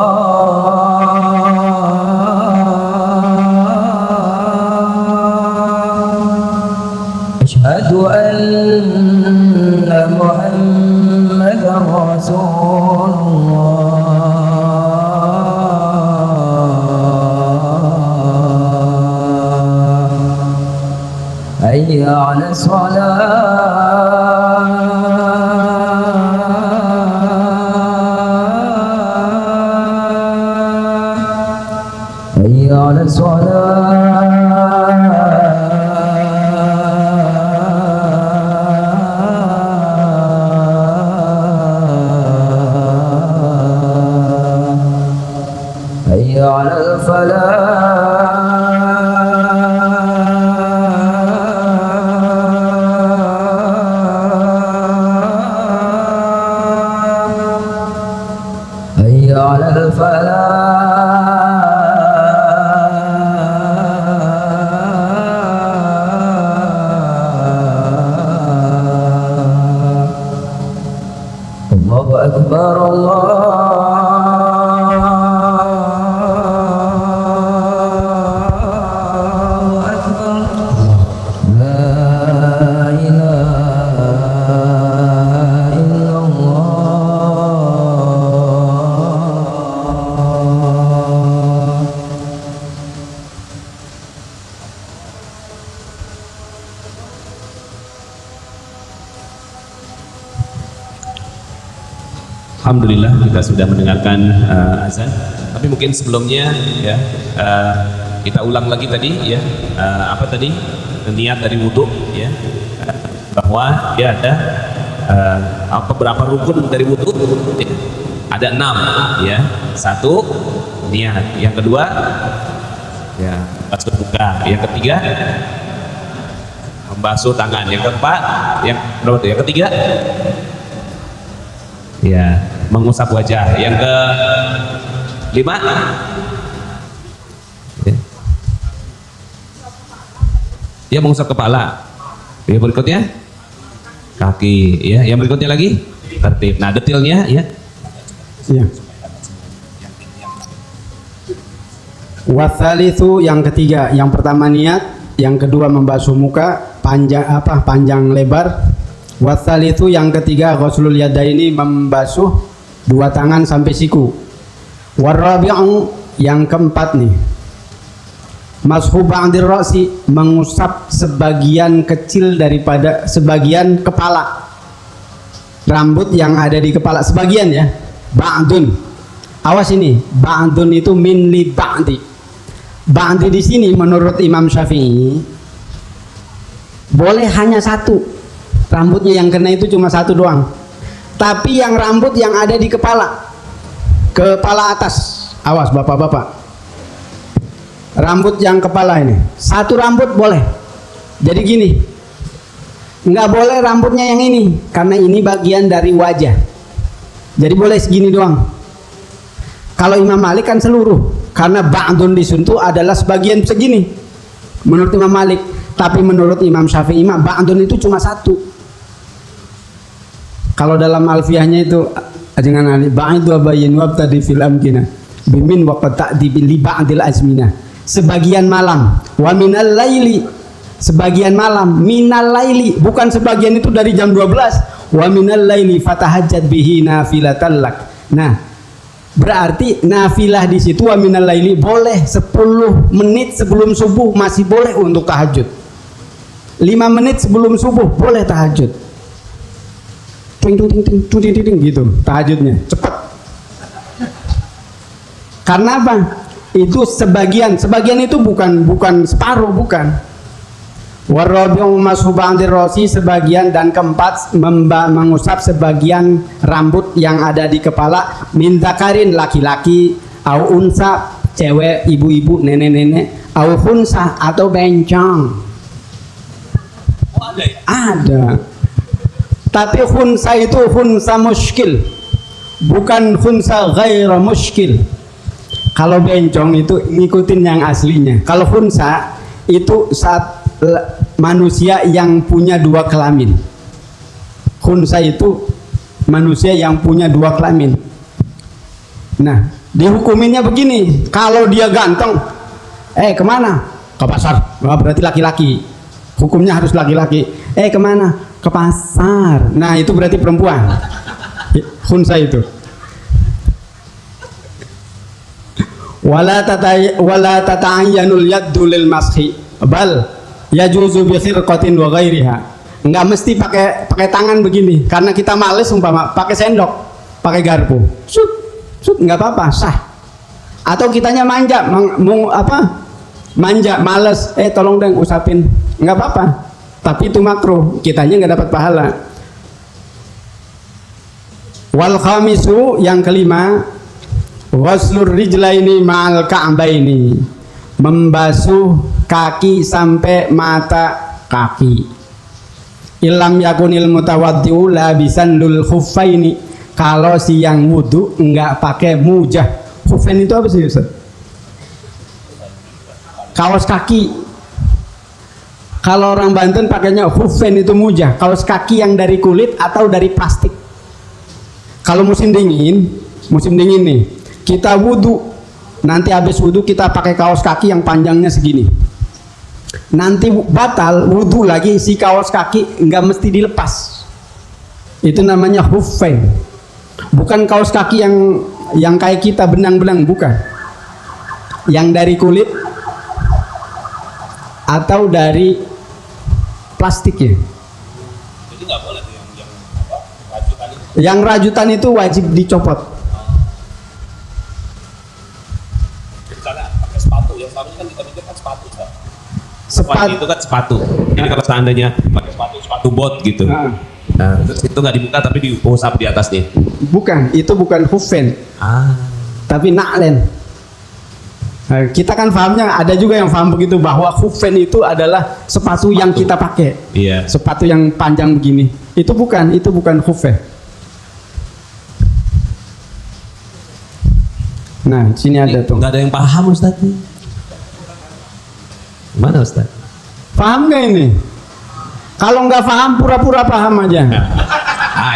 Asyhadu anna Muhammadar Rasulullah. Hayya 'alas shalah. Hayya 'alas shalah. Hayya 'alal falah. Alhamdulillah kita sudah mendengarkan azan. Tapi mungkin sebelumnya ya kita ulang lagi tadi ya apa tadi niat dari wudhu ya bahwa ya ada berapa rukun dari wudhu ya. Ada 6 ya. 1 niat, yang kedua ya basuh muka, yang ketiga membasuh tangan, yang keempat yang ketiga ya mengusap wajah, yang ke-5 ya mengusap kepala, yang berikutnya kaki, ya yang berikutnya lagi tertib. Nah detailnya ya. Ya. Watsalitsu yang ketiga, yang pertama niat, yang kedua membasuh muka panjang lebar. Watsalitsu yang ketiga ghuslul yadaini, membasuh 2 tangan sampai siku. Warabi'u yang keempat nih, mashu ba'dir ra'si, mengusap sebagian kecil daripada sebagian kepala, rambut yang ada di kepala sebagian ya. Ba'dun, awas ini, ba'dun itu min li ba'di. Ba'di di sini menurut Imam Syafi'i boleh hanya 1, rambutnya yang kena itu cuma 1 doang. Tapi yang rambut yang ada di kepala atas, awas bapak-bapak, rambut yang kepala ini 1 rambut boleh. Jadi gini, nggak boleh rambutnya yang ini karena ini bagian dari wajah. Jadi boleh segini doang. Kalau Imam Malik kan seluruh, karena ba'dun disuntuh adalah sebagian segini menurut Imam Malik. Tapi menurut Imam Syafi'i ba'dun itu cuma 1. Kalau dalam alfiahnya itu dengan alif ba'id wa bayyin wa tadi fil amkina bimin wa qad ta'di li ba'dil azmina, sebagian malam, wa minal laili, sebagian malam, minal laili bukan sebagian itu dari jam 12, wa minal laili fatahajjat bihi nafilatan lak. Nah, berarti nafilah di situ wa minal laili boleh 10 menit sebelum subuh masih boleh untuk tahajud. 5 menit sebelum subuh boleh tahajud. Ting ting ting gitu tahajudnya, cepat. Karena apa? Itu sebagian itu bukan separuh, bukan. Warabi'u mashu ba'dir ra'si, sebagian, dan keempat mengusap sebagian rambut yang ada di kepala, min dzakarin laki-laki, au unsa cewek, ibu-ibu, nenek-nenek, au khunsa atau bencong. Oh, ada ya? Ada. Tapi khunsa itu khunsa muskil, bukan khunsa ghaira muskil. Kalau bencong itu ngikutin yang aslinya. Kalau khunsa itu saat manusia yang punya 2 kelamin. Khunsa itu manusia yang punya 2 kelamin. Nah, dihukuminnya begini, kalau dia ganteng, kemana? Ke pasar. Wah, berarti laki-laki. Hukumnya harus laki-laki. Kemana? Ke pasar. Nah, itu berarti perempuan. Khunsa itu. Wala tata'ayyanul yaddu lil mashi bal yajuzu bi khirqatin wa ghairiha. Enggak mesti pakai tangan begini, karena kita males umpama pakai sendok, pakai garpu. Sut enggak apa-apa, sah. Atau kitanya manja, manja, males, tolong dong usapin. Enggak apa-apa. Tapi itu makruh, kitanya enggak dapat pahala. Wal khamisu yang kelima, ghuslur rijlaini ma'al ka'baini, membasuh kaki sampai mata kaki. Ilam yakunil mutawaddi'u labisan dul khuffaini, kalau si yang wudu enggak pakai mujah. Khuffain itu apa sih Ustaz? Kaos kaki. Kalau orang Banten pakainya khuffain itu mujah, kaos kaki yang dari kulit atau dari plastik. Kalau musim dingin nih, kita wudu, nanti habis wudu kita pakai kaos kaki yang panjangnya segini. Nanti batal wudu lagi, si kaos kaki nggak mesti dilepas. Itu namanya khuffain. Bukan kaos kaki yang kayak kita benang-benang, bukan. Yang dari kulit atau dari plastik ya. Jadi nggak boleh tuh yang baju tadi. Yang rajutan itu wajib dicopot. Misalnya pakai sepatu, yang selama ini kan kita pikir kan sepatu. Sepatu itu kan sepatu. Jadi kalau seandainya pakai sepatu bot gitu. Nah, terus itu nggak dibuka tapi diusap di atasnya. bukan, itu bukan hufen, tapi na'len. Nah, kita kan pahamnya, ada juga yang paham begitu bahwa hufen itu adalah sepatu yang kita pakai. Iya. Sepatu yang panjang begini. Itu bukan hufen. Nah, sini ada tuh. Nggak ada yang paham Ustaz. Mana Ustaz? Paham nggak ini? Kalau nggak paham, pura-pura paham aja.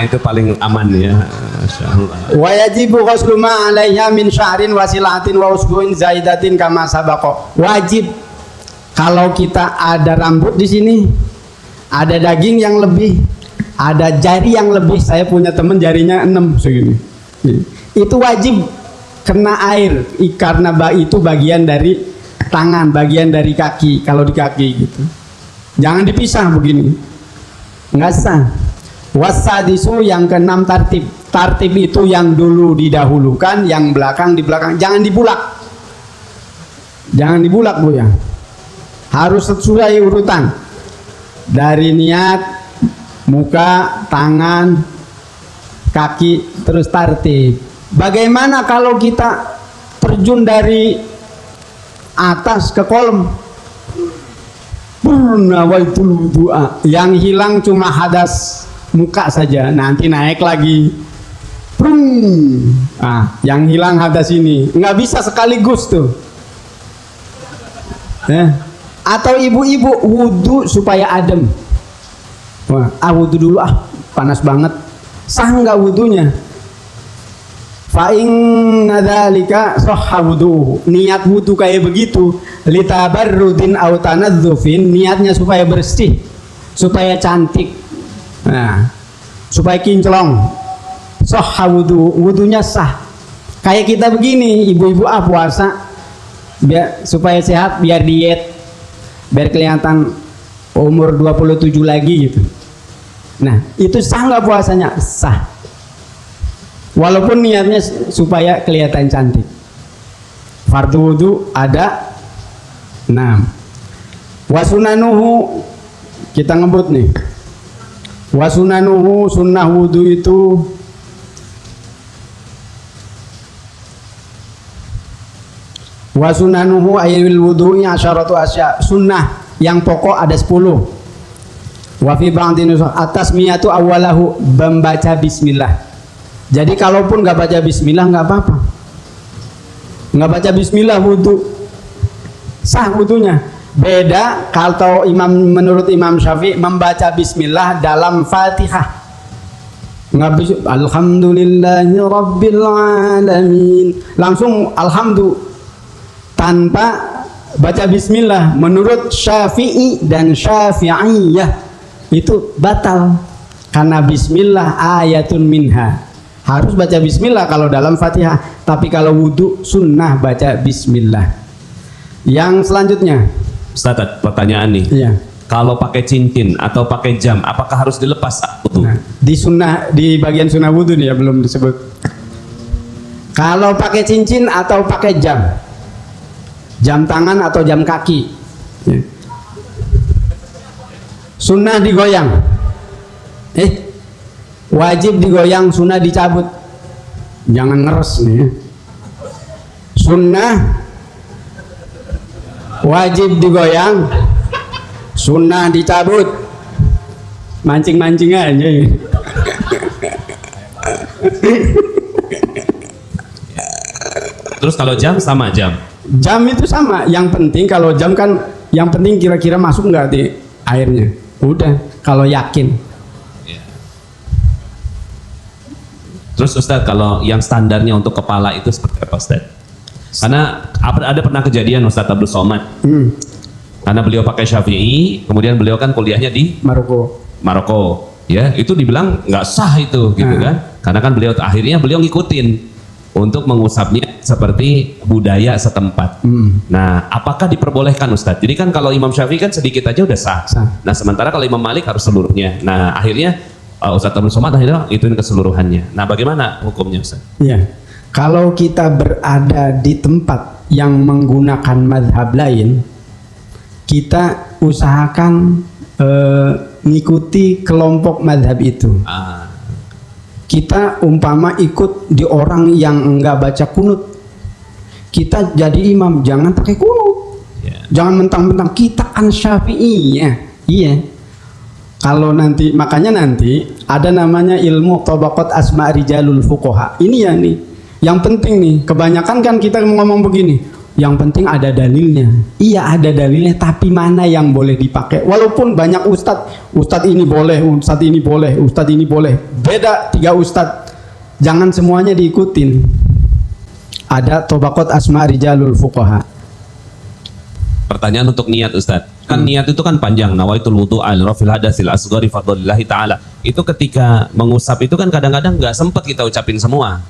Itu paling aman ya. Masya Allah. Wa yajibu ghuslu ma 'alaiha min sya'rin wa silatin wa usbu'in zaidatin kama sabaqa. Wajib kalau kita ada rambut di sini, ada daging yang lebih, ada jari yang lebih. Saya punya teman jarinya 6 segini. Itu wajib kena air karena itu bagian dari tangan, bagian dari kaki. Kalau di kaki gitu. Jangan dipisah begini. Nggak sah. Wasadisu yang keenam tartib. Tartib itu yang dulu didahulukan, yang belakang di belakang. Jangan dibulak. Jangan dibulak Bu ya. Harus sesuai urutan. Dari niat, muka, tangan, kaki, terus tartib. Bagaimana kalau kita terjun dari atas ke kolam? Nawaitul wudu'a. Yang hilang cuma hadas muka saja, nanti naik lagi. Yang hilang hadas ini nggak bisa sekaligus tuh. Atau ibu-ibu wudhu supaya adem. Wudhu dulu panas banget. Sah nggak wudhunya? Fa'in nadzalika sahha wudu. Niat wudu kayak begitu, litabarrudin aw tanadzufin, niatnya supaya bersih, supaya cantik. Nah, supaya kinclong. Sahha wudu, wudunya sah. Kayak kita begini, ibu-ibu puasa biar supaya sehat, biar diet, biar kelihatan umur 27 lagi gitu. Nah, itu sah nggak puasanya? Sah. Walaupun niatnya supaya kelihatan cantik. Fardu wudu ada 6. Wasunanuhu, kita ngebut nih. Wasunanuhu, sunnah wudu itu wasunanuhu ayyul wudu'i asyaratu asya. Sunnah yang pokok ada 10. Wa fi ba'dhin atas miyatu awalahu, membaca bismillah. Jadi kalaupun nggak baca bismillah nggak apa-apa. Nggak baca bismillah wudhu sah wudhunya. Beda kalau menurut Imam Syafi'i membaca bismillah dalam Fatihah. Nggak bisa alhamdulillahi rabbil alamin. Langsung alhamdulillah tanpa baca bismillah. Menurut Syafi'i dan Syafi'iyah itu batal karena bismillah ayatun minha. Harus baca bismillah kalau dalam Fatihah, tapi kalau wudhu sunnah baca bismillah. Yang selanjutnya, Ustaz, pertanyaan nih. iya. Kalau pakai cincin atau pakai jam, apakah harus dilepas saat wudu? Nah, di bagian sunnah wudhu nih ya belum disebut. Kalau pakai cincin atau pakai jam tangan atau jam kaki, ya. Sunnah digoyang. Wajib digoyang, sunnah dicabut. Jangan ngeres nih. Sunnah wajib digoyang, sunnah dicabut. Mancing-mancing aja. Terus kalau jam sama jam? Jam itu sama. Yang penting kalau jam kan, yang penting kira-kira masuk nggak di airnya. Udah, kalau yakin. Terus Ustaz, kalau yang standarnya untuk kepala itu seperti apa Ustaz? Karena ada pernah kejadian Ustaz Abdul Somad. Karena beliau pakai Syafi'i, kemudian beliau kan kuliahnya di Maroko. Ya, itu dibilang nggak sah itu gitu kan. Karena kan akhirnya beliau ngikutin untuk mengusapnya seperti budaya setempat. Nah, apakah diperbolehkan Ustaz? Jadi kan kalau Imam Syafi'i kan sedikit aja udah sah. Nah, sementara kalau Imam Malik harus seluruhnya. Nah, akhirnya Ustaz Abdul Somad akhirnya ituin keseluruhannya. Nah, bagaimana hukumnya Ustaz? Ya, kalau kita berada di tempat yang menggunakan madhab lain, kita usahakan ngikuti kelompok madhab itu. Kita umpama ikut di orang yang enggak baca kunut, kita jadi imam, jangan pakai kunut. Jangan mentang-mentang kita kan Syafi'i ya. Iya. Kalau nanti, makanya nanti ada namanya ilmu tabaqat asma rijalul fuqaha. Ini ya nih, yang penting nih. Kebanyakan kan kita ngomong begini, yang penting ada dalilnya. Iya ada dalilnya, tapi mana yang boleh dipakai? Walaupun banyak ustadz ini boleh, ustadz ini boleh, ustadz ini boleh. Beda 3 ustadz, jangan semuanya diikutin. Ada tabaqat asma rijalul fuqaha. Pertanyaan untuk niat Ustadz. Kan niat itu kan panjang. Nawaitul wudu'a lirafil hadasil asghari fardholillahi ta'ala. Itu ketika mengusap itu kan kadang-kadang nggak sempat kita ucapin semua.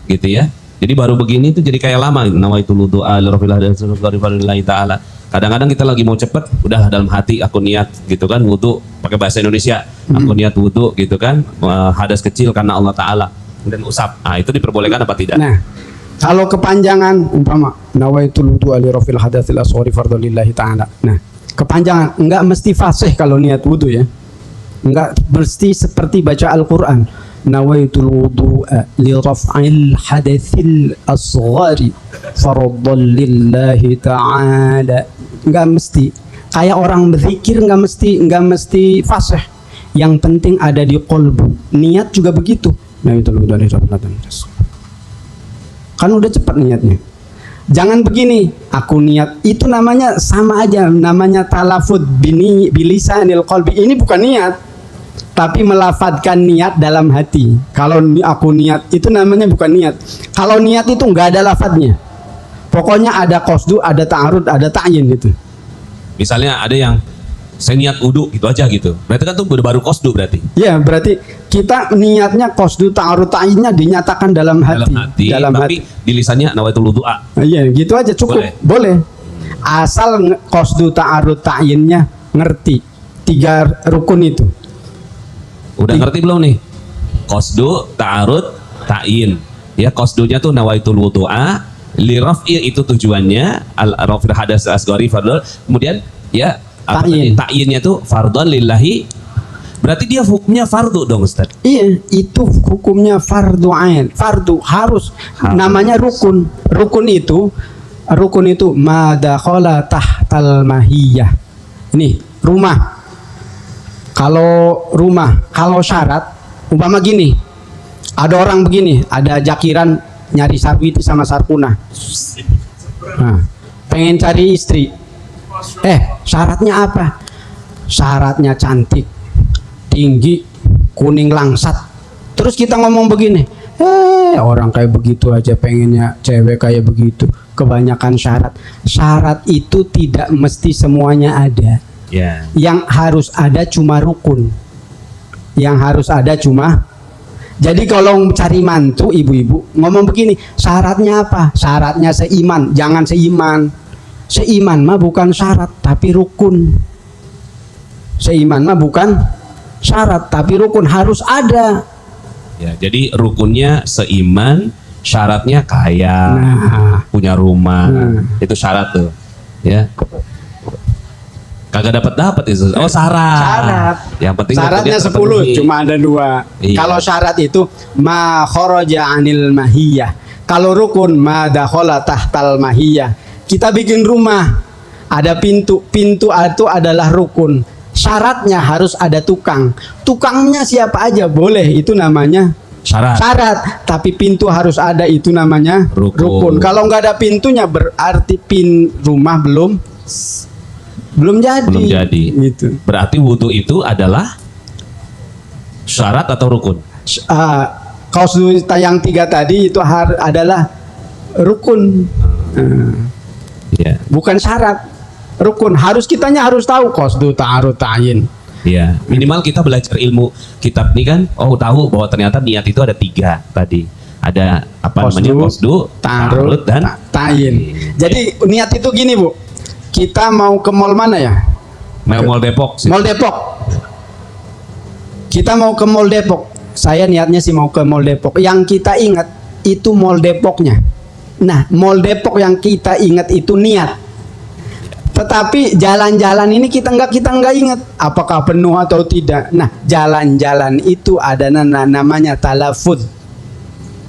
Gitu ya. Jadi baru begini itu jadi kayak lama. Nawaitul wudu'a lirafil hadasil asghari fardholillahi ta'ala. Kadang-kadang kita lagi mau cepet, udah dalam hati aku niat gitu kan, wudu pakai bahasa Indonesia. Aku niat wudu gitu kan, hadas kecil karena Allah Ta'ala. Kemudian usap. Nah, itu diperbolehkan apa tidak? Nah, kalau kepanjangan umpama nawaitul wudu'a li rafil hadatsil asghari fardholillahi ta'ala. Nah, kepanjangan enggak mesti fasih kalau niat wudu ya. Enggak mesti seperti baca Al-Qur'an. Nawaitul wudu'a li raf'il hadatsil asghari fardholillahi ta'ala. Enggak mesti. Kayak orang berzikir enggak mesti fasih. Yang penting ada di qalbu. Niat juga begitu. Nawaitul wudu'a li rafil hadatsil asghari. Kan udah cepat niatnya. Jangan begini, aku niat, itu namanya sama aja, namanya talafud bilisanil qalbi. Ini bukan niat, tapi melafadkan niat dalam hati. Kalau aku niat, itu namanya bukan niat. Kalau niat itu nggak ada lafadnya. Pokoknya ada qasdu, ada ta'arud, ada ta'yin gitu. Misalnya ada yang saya niat wudu gitu aja gitu. Berarti kan tuh baru qasdu berarti. Ya, berarti kita niatnya qasdu ta'arud ta'yinnya dinyatakan dalam hati. Tapi di lisannya nawaitul wudu'a. Iya, gitu aja cukup. Boleh. Asal qasdu ta'arud ta'yinnya ngerti 3 rukun itu. Udah ngerti belum nih? Qasdu, ta'arud, ta'yin. Ya, qasdunya tuh nawaitul wudu'a, li raf'i itu tujuannya, al-raf'il hadas asghari fardhol. Kemudian ya ta'yinnya tuh fardhon lillahi. Berarti dia hukumnya fardu dong Ustaz. Iya, itu hukumnya fardu ain. Fardu harus. Namanya rukun. Rukun itu ma dakhala tahtal mahiyah. Ini rumah. Kalau syarat umpama gini. Ada orang begini, ada jakiran nyari Sarwiti sama Sarpuna. Nah, pengen cari istri. Syaratnya apa? Syaratnya cantik, tinggi, kuning langsat. Terus kita ngomong begini, orang kayak begitu aja pengennya cewek kayak begitu. Kebanyakan syarat. Syarat itu tidak mesti semuanya ada. Yang harus ada cuma rukun. Jadi kalau cari mantu ibu-ibu ngomong begini, syaratnya apa? Syaratnya seiman, jangan seiman. Seiman mah bukan syarat tapi rukun. Seiman mah bukan syarat tapi rukun, harus ada. Ya, jadi rukunnya seiman, syaratnya kaya, punya rumah. Itu syarat tuh. Ya. Kagak dapat itu. Oh, syarat. Yang penting syaratnya 10, cuma ada 2. Iya. Kalau syarat itu ma kharaja anil mahiyah. Kalau rukun ma dakhala tahtal mahiyah. Kita bikin rumah, ada pintu itu adalah rukun. Syaratnya harus ada tukang. Tukangnya siapa aja boleh, itu namanya syarat. Tapi pintu harus ada, itu namanya rukun. Kalau nggak ada pintunya berarti rumah belum jadi. Gitu. Berarti wudu itu adalah syarat atau rukun? Qasdu yang 3 tadi itu adalah rukun. Bukan syarat, rukun. Kitanya harus tahu qasdu, ta'arud, ta'yin. Iya, minimal kita belajar ilmu kitab ini kan, tahu bahwa ternyata niat itu ada 3 tadi. Ada namanya qasdu, ta'arud, dan ta'yin. Jadi niat itu gini Bu, kita mau ke mall mana ya? Mall Depok. Mall Depok. Kita mau ke Mall Depok. Saya niatnya sih mau ke Mall Depok. Yang kita ingat itu Mall Depoknya. Nah, Mall Depok yang kita ingat itu niat. Tetapi jalan-jalan ini kita nggak ingat apakah penuh atau tidak. Nah, jalan-jalan itu ada namanya talafud.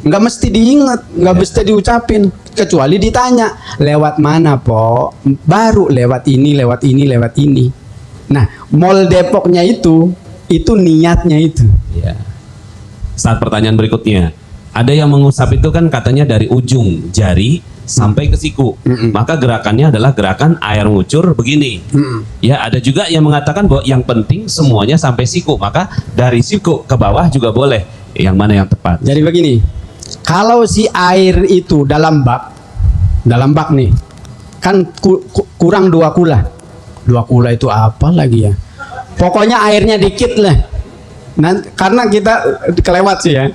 Nggak mesti diingat, nggak mesti diucapin, kecuali ditanya lewat mana po, baru lewat ini, lewat ini, lewat ini. Nah, Mall Depoknya itu niatnya itu. Ya. Saat pertanyaan berikutnya, ada yang mengusap itu kan katanya dari ujung jari sampai ke siku. Maka gerakannya adalah gerakan air ngucur begini. Ya, ada juga yang mengatakan bahwa yang penting semuanya sampai siku, maka dari siku ke bawah juga boleh. Yang mana yang tepat? Jadi begini, kalau si air itu dalam bak nih, kan kurang 2 kula. 2 kula itu apa lagi ya? Pokoknya airnya dikit lah. Karena kita kelewat sih ya.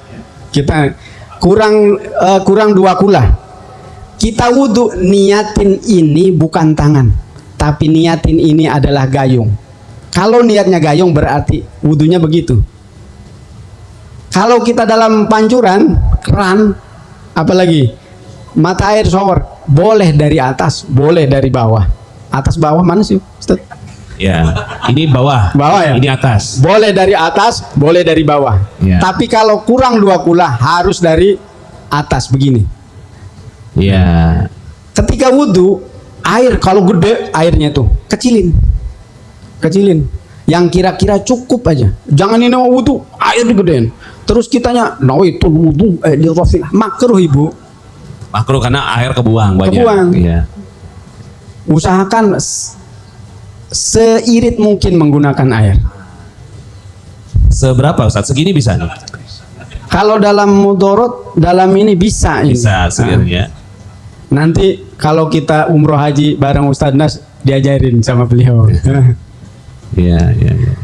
Kita kurang 2 kula. Kita wudhu niatin ini bukan tangan, tapi niatin ini adalah gayung. Kalau niatnya gayung berarti wudhunya begitu. Kalau kita dalam pancuran, keran, apalagi mata air shower, boleh dari atas, boleh dari bawah. Atas bawah mana sih, Ustaz? Ya, ini bawah, Bawah ya? ini atas. Boleh dari atas, boleh dari bawah. Ya. Tapi kalau kurang 2 kula harus dari atas begini. Ya, Ketika wudhu, air kalau gede airnya tuh kecilin. Yang kira-kira cukup aja. Jangan ini mau wudhu, air digedein. Terus kitanya, nawaitul wudhu lirrafilah. Makruh ibu. makruh karena air kebuang banyak. Kebuang. Iya. Usahakan seirit mungkin menggunakan air. Seberapa Ustaz? Segini bisa nih? Kalau dalam mudorot, dalam ini bisa. Bisa ini. sebenarnya. Nanti kalau kita umroh haji bareng Ustaz Nas, diajarin sama beliau. Iya, iya, iya.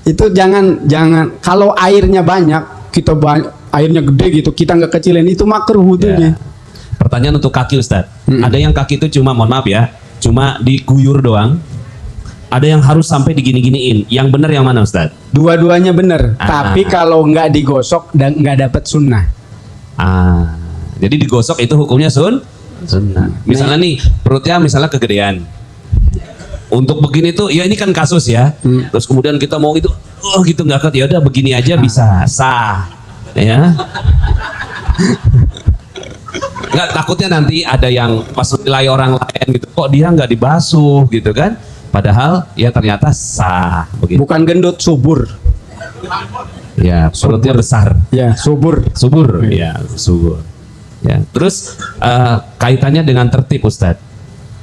Itu jangan kalau airnya banyak, airnya gede gitu, kita nggak kecilin, itu makruh wudhunya. Ya. Pertanyaan untuk kaki Ustaz. Ada yang kaki itu cuma, mohon maaf ya, cuma diguyur doang. Ada yang harus sampai digini-giniin. Yang benar yang mana Ustaz? Dua-duanya benar. Tapi kalau nggak digosok dan nggak dapat sunnah. Jadi digosok itu hukumnya sunnah. Misalnya nih perutnya misalnya kegedean. Untuk begini tuh, ya ini kan kasus ya. Terus kemudian kita mau itu, gitu nggak ya udah begini aja bisa sah, ya. Nggak, takutnya nanti ada yang pas nilai orang lain gitu, kok dia nggak dibasuh gitu kan? Padahal ya ternyata sah begitu. Bukan gendut, subur. Ya, perutnya besar. Ya, subur. Subur, ya, subur. Ya, terus kaitannya dengan tertib Ustadz.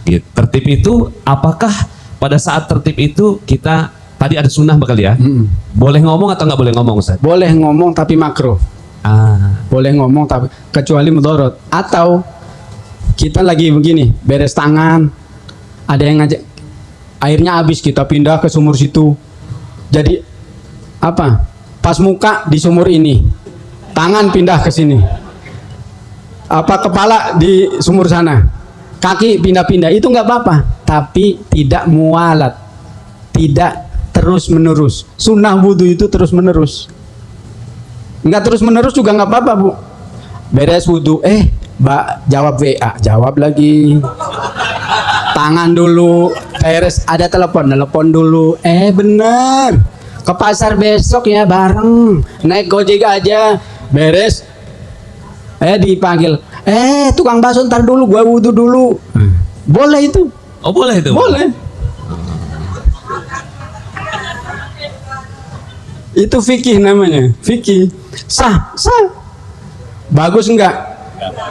Gitu. Tertib itu apakah pada saat tertib itu kita tadi ada sunnah bakal ya? Boleh ngomong atau nggak boleh ngomong Ustadz? Boleh ngomong tapi makruh. Boleh ngomong tapi kecuali mudorot. Atau kita lagi begini, beres tangan, ada yang ngajak, airnya habis, kita pindah ke sumur situ. Jadi apa? Pas muka di sumur ini, tangan pindah ke sini. Apa kepala di sumur sana, kaki pindah-pindah, itu nggak apa-apa. Tapi tidak mualat, tidak terus menerus. Sunnah wudhu itu terus menerus. Nggak terus menerus juga nggak apa-apa bu. Beres wudhu, Mbak jawab WA, jawab lagi. Tangan dulu, beres ada telepon dulu. Bener, ke pasar besok ya bareng, naik Gojek aja, beres. Dipanggil, tukang bakso ntar dulu, gua wudhu dulu. Boleh itu? Oh boleh itu? Boleh. Itu fikih namanya, fikih. Sah. Bagus enggak?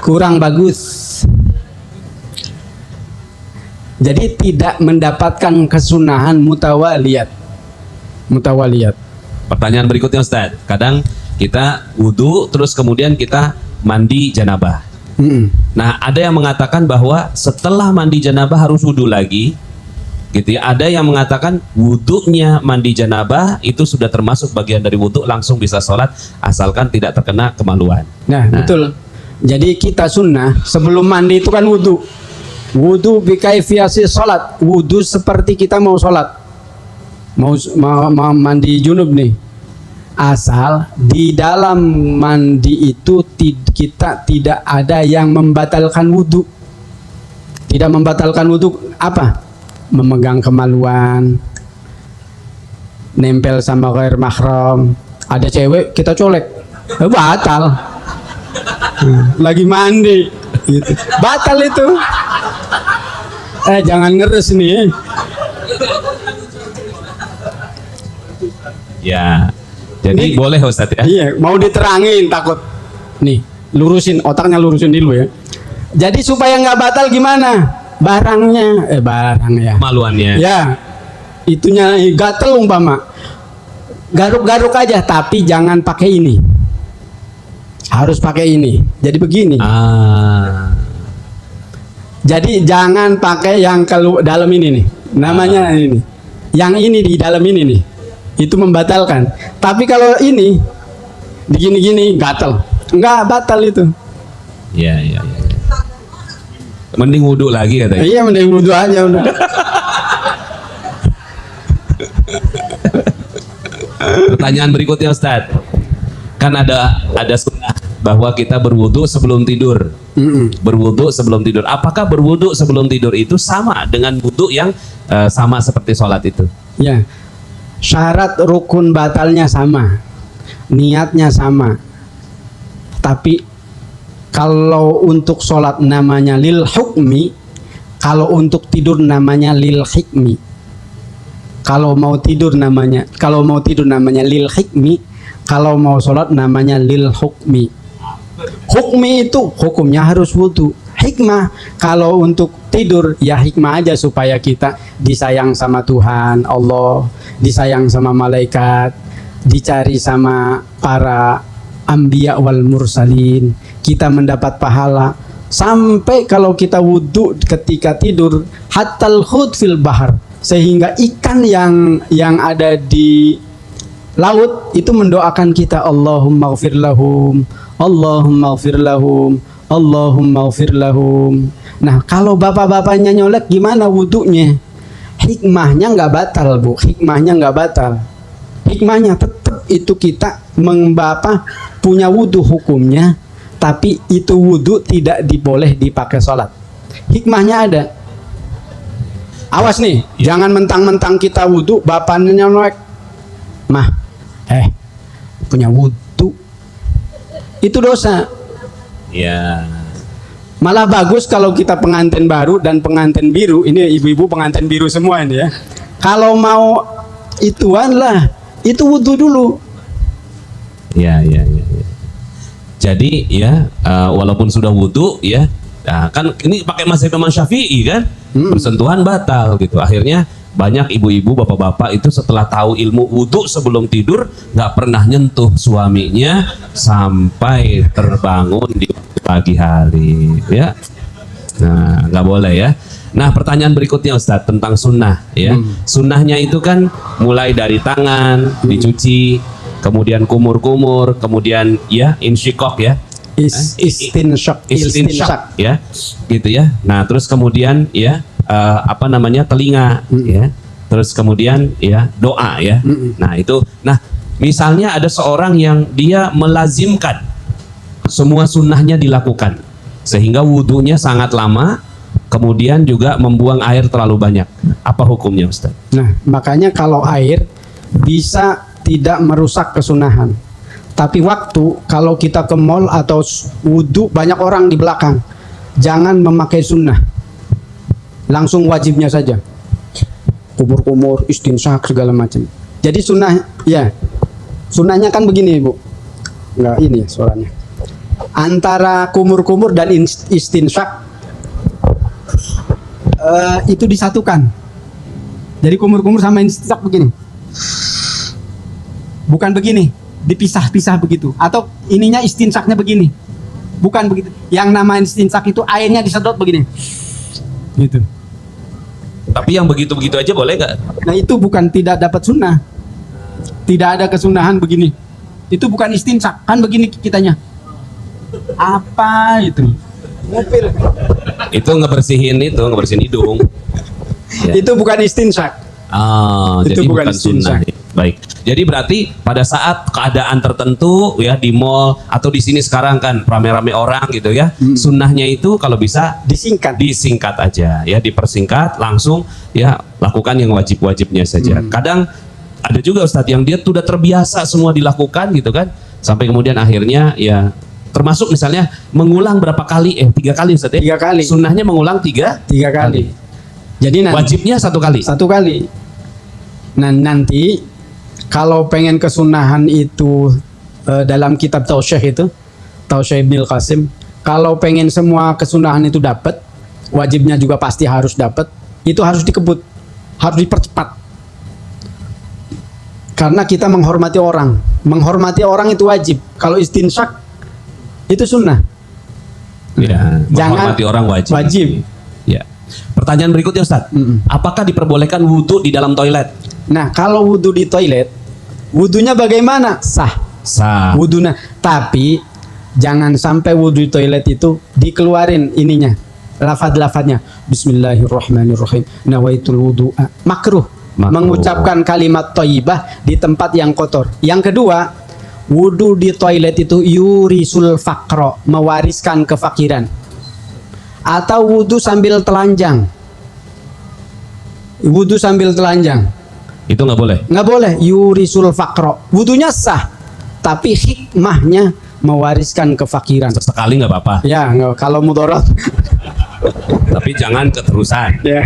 Kurang bagus. Jadi tidak mendapatkan kesunahan mutawaliyat. Pertanyaan berikutnya Ustadz. Kadang kita wudhu terus kemudian kita mandi janabah. Nah ada yang mengatakan bahwa setelah mandi janabah harus wudhu lagi, gitu ya. Ada yang mengatakan wudhunya mandi janabah itu sudah termasuk bagian dari wudhu, langsung bisa sholat asalkan tidak terkena kemaluan. Nah betul. Jadi kita sunnah sebelum mandi itu kan wudhu. Wudhu bikaifiyasi sholat. Wudhu seperti kita mau sholat, mau mandi junub nih. Asal di dalam mandi itu kita tidak ada yang membatalkan wudhu. Tidak membatalkan wudhu apa? Memegang kemaluan, nempel sama ghair mahram, ada cewek kita colek, batal. Lagi mandi gitu. Batal itu. Jangan ngeres nih. Ya. Jadi boleh Ustadz ya? Iya, mau diterangin takut. Nih, lurusin otaknya, lurusin dulu ya. Jadi supaya nggak batal gimana? Barangnya, barang ya. Maluannya. Ya, itunya gatel umpama. Garuk-garuk aja, tapi jangan pakai ini. Harus pakai ini. Jadi begini. Jadi jangan pakai yang dalam ini nih. Namanya ini. Yang ini di dalam ini nih. Itu membatalkan. Tapi kalau ini begini-gini gatal. Enggak batal itu. Iya. Mending wudhu lagi katanya. Iya, mending wudhu aja udah. Pertanyaan berikutnya Ustadz. Kan ada sunnah bahwa kita berwudhu sebelum tidur. Berwudhu sebelum tidur. Apakah berwudhu sebelum tidur itu sama dengan wudhu yang sama seperti sholat itu? Ya. Syarat rukun batalnya sama, niatnya sama. Tapi kalau untuk sholat namanya lil hukmi, kalau untuk tidur namanya lil hikmi. Kalau mau tidur namanya lil hikmi, kalau mau sholat namanya lil hukmi. Hukmi itu hukumnya harus wudhu. Hikmah kalau untuk tidur ya hikmah aja supaya kita disayang sama Tuhan Allah, disayang sama malaikat, dicari sama para anbiya wal mursalin, kita mendapat pahala. Sampai kalau kita wudhu ketika tidur, hatal hud fil bahar, sehingga ikan yang ada di laut itu mendoakan kita, Allahumma ghfir lahum, Allahumma ghfir lahum, Allahumma ghfir lahum. Nah, kalau bapak-bapaknya nyolek gimana wudhunya? Hikmahnya nggak batal, Bu. Hikmahnya nggak batal. Hikmahnya tetap itu kita punya wudhu hukumnya, tapi itu wudhu tidak diboleh dipakai sholat. Hikmahnya ada. Awas nih, jangan mentang-mentang kita wudhu, bapaknya nyolek. Mah, punya wudhu. Itu dosa. Ya. Malah bagus kalau kita pengantin baru dan pengantin biru. Ini ibu-ibu pengantin biru semua ini ya. Kalau mau ituan lah, itu wudhu dulu. Ya. Jadi ya walaupun sudah wudhu ya, kan ini pakai mazhab Imam Syafi'i kan, bersentuhan batal gitu. Akhirnya banyak ibu-ibu, bapak-bapak itu setelah tahu ilmu wudhu sebelum tidur nggak pernah nyentuh suaminya sampai terbangun di pagi hari ya. Nah, nggak boleh ya. Nah, pertanyaan berikutnya Ustadz tentang sunnah ya. Sunnahnya itu kan mulai dari tangan dicuci, kemudian kumur-kumur, kemudian ya insyikok ya. Istinsyak ya. Gitu ya. Nah, terus kemudian ya telinga ya. Terus kemudian ya doa ya. Nah, itu. Nah, misalnya ada seorang yang dia melazimkan semua sunnahnya dilakukan sehingga wudhunya sangat lama, kemudian juga membuang air terlalu banyak. Apa hukumnya Ustaz? Nah, makanya kalau air bisa tidak merusak kesunahan. Tapi waktu kalau kita ke mall atau wudhu banyak orang di belakang, jangan memakai sunnah. Langsung wajibnya saja. Kumur-kumur, istinsyak segala macam. Jadi sunnah ya. Sunnahnya kan begini, Bu. Enggak ini suaranya. Antara kumur-kumur dan istinsyak itu disatukan. Jadi kumur-kumur sama istinsyak begini. Bukan begini, dipisah-pisah begitu. Atau ininya istinsyaknya begini. Bukan begitu. Yang nama istinsak itu airnya disedot begini. Gitu. Tapi yang begitu-begitu aja boleh nggak? Nah, itu bukan tidak dapat sunnah. Tidak ada kesunahan begini. Itu bukan istinsak, kan begini kitanya. Apa itu? Ngupil. Itu ngebersihin hidung. Ya. Itu bukan istinsak. Oh, itu jadi bukan bukan sunnah. istinsak. Baik. Jadi berarti pada saat keadaan tertentu ya di mall atau di sini sekarang kan rame-rame orang gitu ya, sunnahnya itu kalau bisa disingkat aja ya, dipersingkat langsung ya, lakukan yang wajib-wajibnya saja. Kadang ada juga Ustadz yang dia sudah terbiasa semua dilakukan gitu kan, sampai kemudian akhirnya ya, termasuk misalnya mengulang berapa kali, 3 kali Ustadz ya? 3 kali. Sunnahnya mengulang 3 kali. Jadi wajibnya 1 kali. 1 kali. Nah nanti kalau pengen kesunahan itu dalam kitab Tausyih itu, Tausyih Ibnul Qasim, kalau pengen semua kesunahan itu dapat, wajibnya juga pasti harus dapat, itu harus dikebut, harus dipercepat. Karena kita menghormati orang itu wajib. Kalau istinsyak itu sunnah. Ya, Jangan menghormati orang wajib. Ya. Pertanyaan berikutnya Ustadz, apakah diperbolehkan wudhu di dalam toilet? Nah kalau wudhu di toilet, wudhunya bagaimana? Sah. Wudhunya, tapi jangan sampai wudhu di toilet itu dikeluarin ininya, lafaz-lafaznya. Bismillahirrahmanirrahim. Nawaitul wudu'a. Makruh. Mengucapkan kalimat thayyibah di tempat yang kotor. Yang kedua, wudhu di toilet itu yurisul faqra, mewariskan kefakiran. Atau wudhu sambil telanjang. Wudhu sambil telanjang. Itu nggak boleh. Nggak boleh. Yurisul faqra. Wudhunya sah, tapi hikmahnya mewariskan kefakiran. Sesekali nggak apa-apa. Ya, nggak, kalau mudarat. Tapi jangan keterusan. Ya.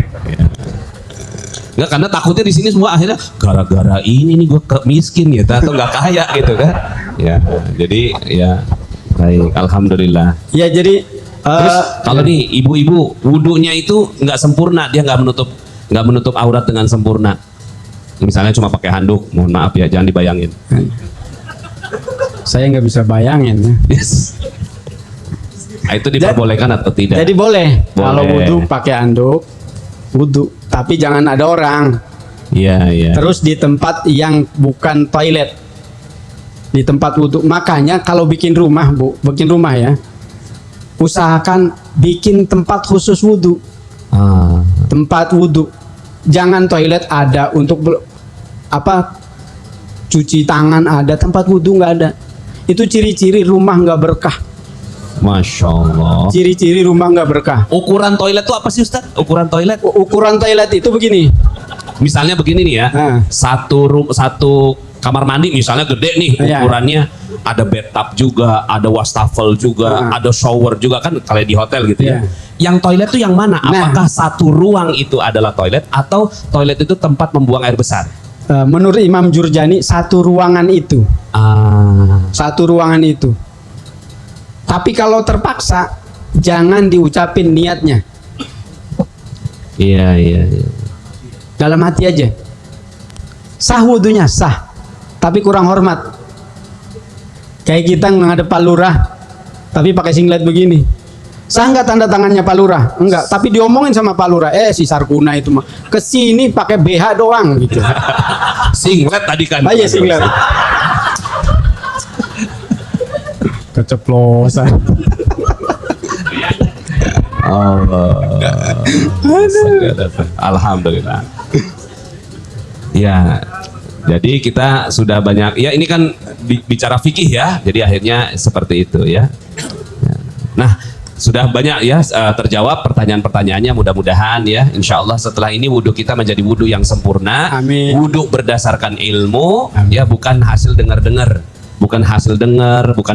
Nggak, karena takutnya di sini semua akhirnya gara-gara ini nih gue miskin gitu atau nggak kaya gitu kan. Ya, jadi ya baik, alhamdulillah. Ya, jadi terus kalau nih ibu-ibu wudhunya itu nggak sempurna, dia nggak menutup aurat dengan sempurna. Misalnya cuma pakai handuk, mohon maaf ya, jangan dibayangin. saya nggak bisa bayangin. Yes. Nah, itu diperbolehkan atau tidak? Jadi boleh. Kalau wudhu pakai handuk, wudhu, tapi jangan ada orang. Iya, iya. Terus di tempat yang bukan toilet, di tempat wudhu. Makanya kalau bikin rumah, bikin rumah ya, usahakan bikin tempat khusus wudhu. Tempat wudhu. Jangan toilet ada untuk cuci tangan ada, tempat wudhu nggak ada. Itu ciri-ciri rumah nggak berkah. Masya Allah. Ciri-ciri rumah nggak berkah. Ukuran toilet itu apa sih Ustaz? Ukuran toilet? Ukuran toilet itu begini. Misalnya begini nih ya, satu kamar mandi misalnya gede nih ukurannya, ada bathtub juga, ada wastafel juga, ada shower juga kan kalau di hotel gitu ya. Yang toilet itu yang mana? Apakah satu ruang itu adalah toilet atau toilet itu tempat membuang air besar? Menurut Imam Jurjani satu ruangan itu. Satu ruangan itu. Tapi kalau terpaksa jangan diucapin niatnya. Iya. Dalam hati aja. Sah wudunya, sah. Tapi kurang hormat. Kayak kita ngadep Pak Lurah tapi pakai singlet begini. Sah nggak tanda tangannya Pak Lurah? Enggak, tapi diomongin sama Pak Lurah, si Sarkuna itu mah kesini pakai BH doang gitu. Singlet tadi kan? Iya singlet. Keceplosan. Alhamdulillah. Ya, jadi kita sudah banyak. Ya ini kan bicara fikih ya. Jadi akhirnya seperti itu ya. Nah, sudah banyak ya terjawab pertanyaan-pertanyaannya, mudah-mudahan ya insya Allah setelah ini wudhu kita menjadi wudhu yang sempurna. Amin. Wudhu berdasarkan ilmu. Amin. Ya bukan hasil dengar-dengar, bukan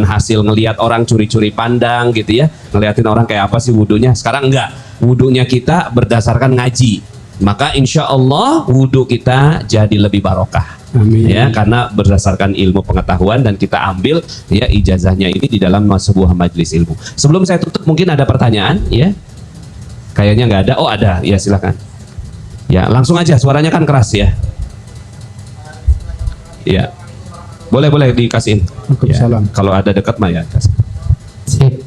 hasil ngelihat orang curi-curi pandang gitu ya, ngeliatin orang kayak apa sih wudhunya. Sekarang enggak, wudhunya kita berdasarkan ngaji, maka insya Allah wudhu kita jadi lebih barokah. Amin. Ya, karena berdasarkan ilmu pengetahuan dan kita ambil ya ijazahnya ini di dalam sebuah majelis ilmu. Sebelum saya tutup mungkin ada pertanyaan ya? Kayaknya nggak ada. Oh ada, ya silakan. Ya langsung aja, suaranya kan keras ya. Ya, boleh dikasihin. Ya, kalau ada dekat mah ya kasih. Sip.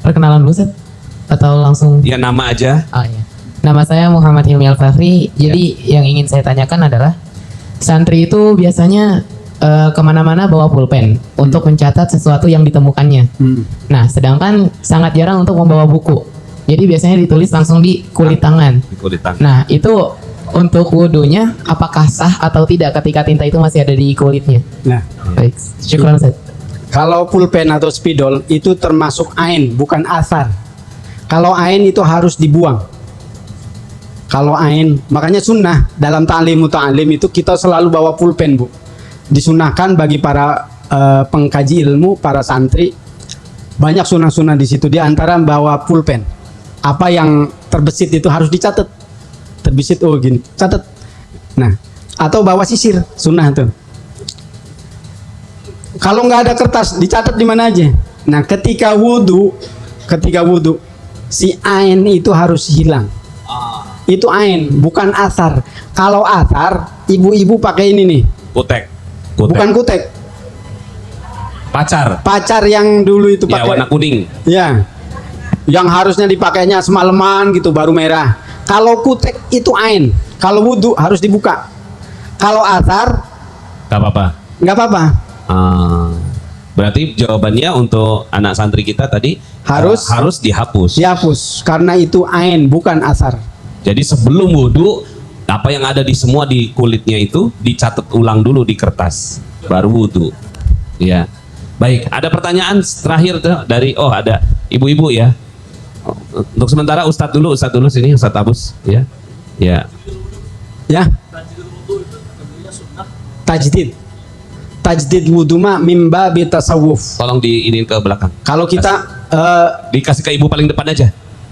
Perkenalan dulu Set? Atau langsung? Ya nama aja. Oh iya. Nama saya Muhammad Hilmi Al-Fahri. Jadi yang ingin saya tanyakan adalah santri itu biasanya kemana-mana bawa pulpen untuk mencatat sesuatu yang ditemukannya. Nah, sedangkan sangat jarang untuk membawa buku. Jadi biasanya ditulis langsung di kulit tangan. Di kulit tangan. Nah, itu untuk wudhunya apakah sah atau tidak ketika tinta itu masih ada di kulitnya? Nah, Baik, syukran Ustaz. kalau pulpen atau spidol itu termasuk ain, bukan asar. Kalau ain itu harus dibuang. Kalau ain, makanya sunnah dalam ta'lim itu kita selalu bawa pulpen, Bu. Disunahkan bagi para pengkaji ilmu, para santri, banyak sunnah-sunnah di situ. Di antara bawa pulpen. Apa yang terbesit itu harus dicatat. Terbesit, oh gini, catat. Nah, atau bawa sisir, sunnah tuh. Kalau nggak ada kertas, dicatat di mana aja. Nah, ketika wudhu, si ain itu harus hilang. Itu ain, bukan asar. Kalau asar, ibu-ibu pakai ini nih. Kutek. Bukan kutek. Pacar yang dulu itu Ya, pakai. warna kuning. Ya. Yang harusnya dipakainya semalaman gitu baru merah. Kalau kutek itu ain. Kalau wudhu harus dibuka. Kalau asar Gak apa-apa. nggak apa-apa. Berarti jawabannya untuk anak santri kita tadi Harus dihapus. Dihapus karena itu ain bukan asar. Jadi sebelum wudhu, apa yang ada di semua di kulitnya itu dicatat ulang dulu di kertas, baru wudhu. Ya, baik. Ada pertanyaan terakhir tuh dari ada ibu-ibu ya. Untuk sementara Ustadz dulu sini, Ustadz Abus ya. Ya. Ya. Tajdid wudhu mah mimba bitasawuf. Tolong diinin ke belakang. Kalau kita Dikasih ke ibu paling depan aja.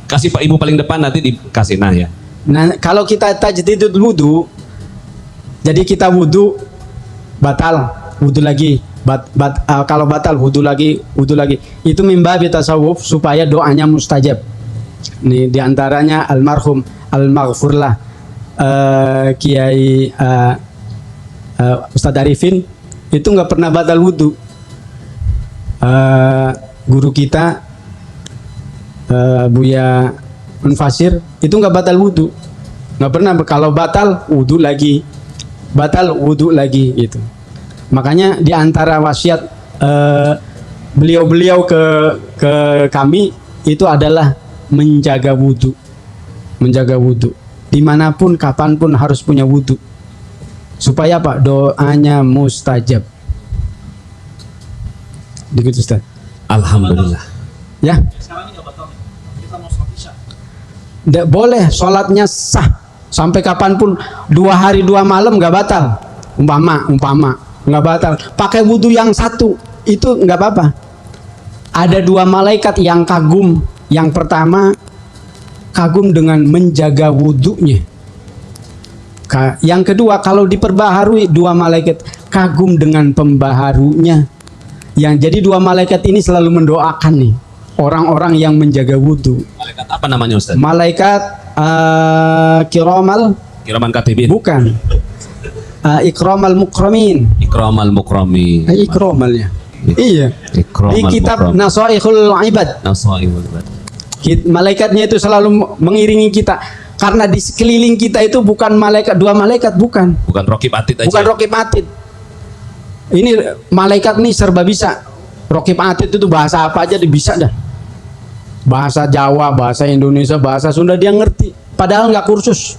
Kasih Pak Ibu paling depan, nanti dikasih ya. nah kalau kita tajdid wudhu, jadi kita wudhu batal, wudhu lagi. Kalau batal wudhu lagi. Itu mimba bitasawuf supaya doanya mustajab. Nih diantaranya almarhum almaghfurlah Kiai Ustadz Arifin itu nggak pernah batal wudhu. Guru kita Buya Munfasir itu nggak batal wudhu, nggak pernah. Kalau batal wudhu lagi gitu. Makanya di antara wasiat beliau-beliau ke kami itu adalah menjaga wudhu. Dimanapun kapanpun harus punya wudhu supaya apa? Doanya mustajab. Begitu Ustaz. Alhamdulillah. Ya. Nggak boleh, sholatnya sah sampai kapanpun, 2 hari 2 malam nggak batal. Umpama nggak batal. Pakai wudhu yang satu itu nggak apa-apa. Ada 2 malaikat yang kagum. Yang pertama kagum dengan menjaga wudhunya. Yang kedua kalau diperbaharui, 2 malaikat kagum dengan pembaharunya. Yang jadi 2 malaikat ini selalu mendoakan nih orang-orang yang menjaga wudhu. Malaikat apa namanya Ustaz? Malaikat kiraman katibin. Bukan. Ikramal mukramin. Ikramal mukrami. Ikramalnya. Iya. Di kitab Nasaihul Ibad. Malaikatnya itu selalu mengiringi kita. Karena di sekeliling kita itu bukan malaikat, 2 malaikat, bukan. Bukan Rokib Atid aja. Bukan Rokib Atid. Ini malaikat nih serba bisa. Rokib Atid itu bahasa apa aja bisa dah. Bahasa Jawa, bahasa Indonesia, bahasa Sunda dia ngerti. Padahal nggak kursus.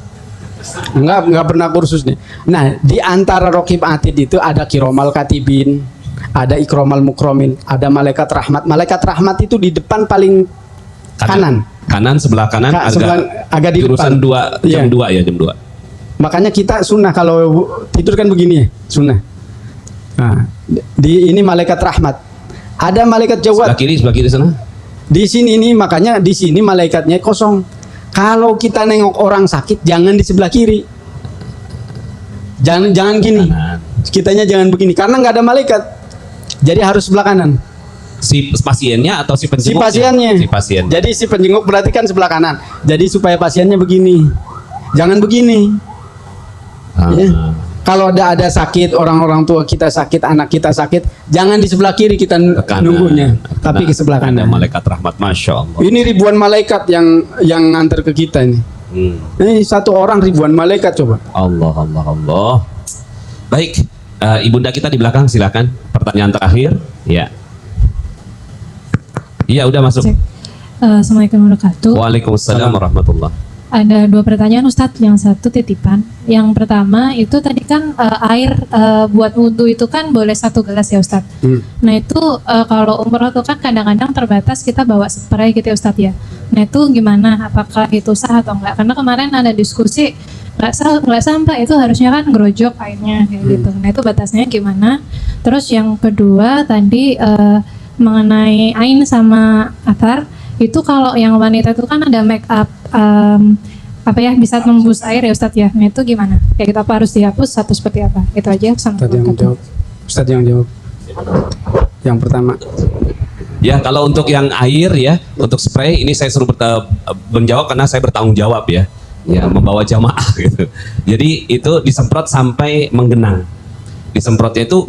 Nggak pernah kursus nih. Nah, di antara Rokib Atid itu ada Kiromal Katibin, ada Ikromal Mukromin, ada Malaikat Rahmat. Malaikat Rahmat itu di depan paling kanan. Sebelah kanan agak di depan. Jam 2 ya, jam 2. Makanya kita sunnah kalau tidur kan begini ya, sunnah. Nah, ini Malaikat Rahmat. Ada Malaikat Jawad. Sebelah kiri sana. Di sini nih, makanya di sini malaikatnya kosong. Kalau kita nengok orang sakit, jangan di sebelah kiri. Jangan gini. Kitanya jangan begini, karena nggak ada malaikat. Jadi harus sebelah kanan. Si pasiennya atau si penjenguknya? Si pasien. Jadi si penjenguk berarti kan sebelah kanan. Jadi supaya pasiennya begini. Jangan begini. Ya. Kalau ada sakit, orang tua kita sakit, anak kita sakit, jangan di sebelah kiri kita nunggunya, tapi ke sebelah kanan. Ada malaikat rahmat, masya Allah. Ini ribuan malaikat yang nganter ke kita ini. Ini 1 orang ribuan malaikat coba. Allah. Baik, ibunda kita di belakang silakan. Pertanyaan terakhir, ya. Iya, udah masuk. Assalamualaikum warahmatullahi wabarakatuh. Waalaikumsalam warahmatullahi. Ada 2 pertanyaan Ustadz, yang satu titipan. Yang pertama itu tadi kan air buat wudhu itu kan boleh 1 gelas ya Ustadz. Nah itu kalau umroh tuh kan kadang-kadang terbatas kita bawa spray gitu ya Ustadz ya. Nah itu gimana? Apakah itu sah atau enggak? Karena kemarin ada diskusi nggak sampai itu harusnya kan ngerojok airnya kayak gitu. Nah itu batasnya gimana? Terus yang kedua tadi mengenai ain sama athar. Itu kalau yang wanita itu kan ada make up bisa tembus air ya Ustadz ya. Nah itu gimana? Kayak kita apa harus dihapus atau seperti apa? Itu aja. Ustadz yang jawab. Yang pertama. Ya, kalau untuk yang air ya, untuk spray ini saya suruh menjawab karena saya bertanggung jawab ya. Ya, membawa jamaah gitu. Jadi itu disemprot sampai menggenang. Disemprotnya itu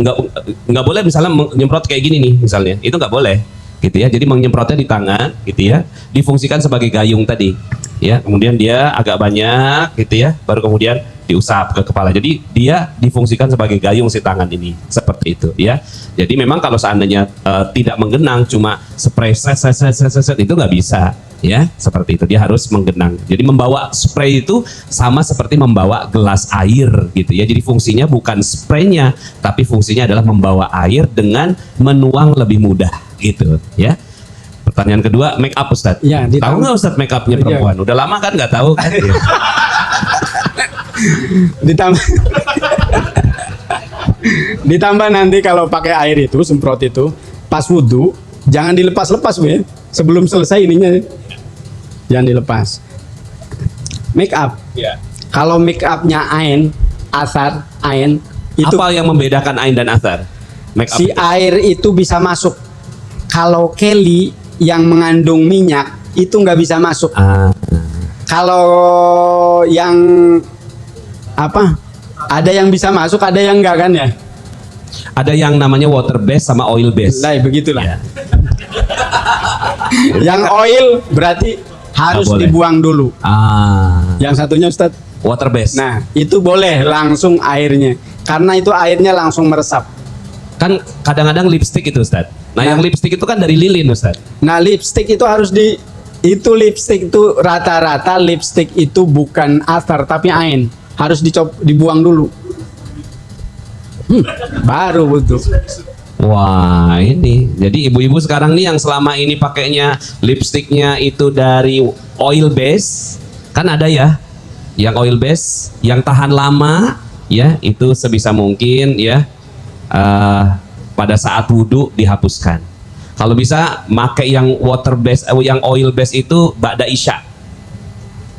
nggak boleh misalnya menyemprot kayak gini nih misalnya. Itu nggak boleh. Gitu ya, jadi menyemprotnya di tangan, gitu ya, difungsikan sebagai gayung tadi, ya, kemudian dia agak banyak, gitu ya, baru kemudian diusap ke kepala. Jadi dia difungsikan sebagai gayung si tangan ini, seperti itu, ya. Jadi memang kalau seandainya tidak menggenang, cuma spray set itu nggak bisa, ya, seperti itu. Dia harus menggenang. Jadi membawa spray itu sama seperti membawa gelas air, gitu ya. Jadi fungsinya bukan spraynya, tapi fungsinya adalah membawa air dengan menuang lebih mudah. Gitu ya. Pertanyaan kedua, make up Ustadz. Ya, tahu nggak Ustadz make upnya perempuan? Udah lama kan nggak tahu kan? Ditambah nanti kalau pakai air itu semprot itu pas wudhu jangan dilepas-lepas ya. Sebelum selesai ininya jangan dilepas. Make up. Ya. Kalau make upnya ain, athar, ain itu apa yang membedakan ain dan athar? Make up si air itu bisa masuk. Kalau Kelly yang mengandung minyak itu nggak bisa masuk. Kalau yang ada yang bisa masuk, ada yang enggak kan ya? Ada yang namanya water base sama oil base. Lah begitulah. Ya. Yang oil berarti harus dibuang dulu. Yang satunya Ustadz water base. Nah itu boleh langsung airnya, karena itu airnya langsung meresap. Kan kadang-kadang lipstick itu Ustadz. Nah, yang lipstick itu kan dari lilin Ustadz. Nah lipstick itu harus lipstick itu rata-rata lipstick itu bukan athar tapi ain. Harus dibuang dulu. Baru butuh. Wah ini, jadi ibu-ibu sekarang nih yang selama ini pakainya lipsticknya itu dari oil base, kan ada ya, yang oil base, yang tahan lama, ya itu sebisa mungkin ya. Pada saat wudhu dihapuskan. Kalau bisa pakai yang water base, yang oil base itu ba'da isya.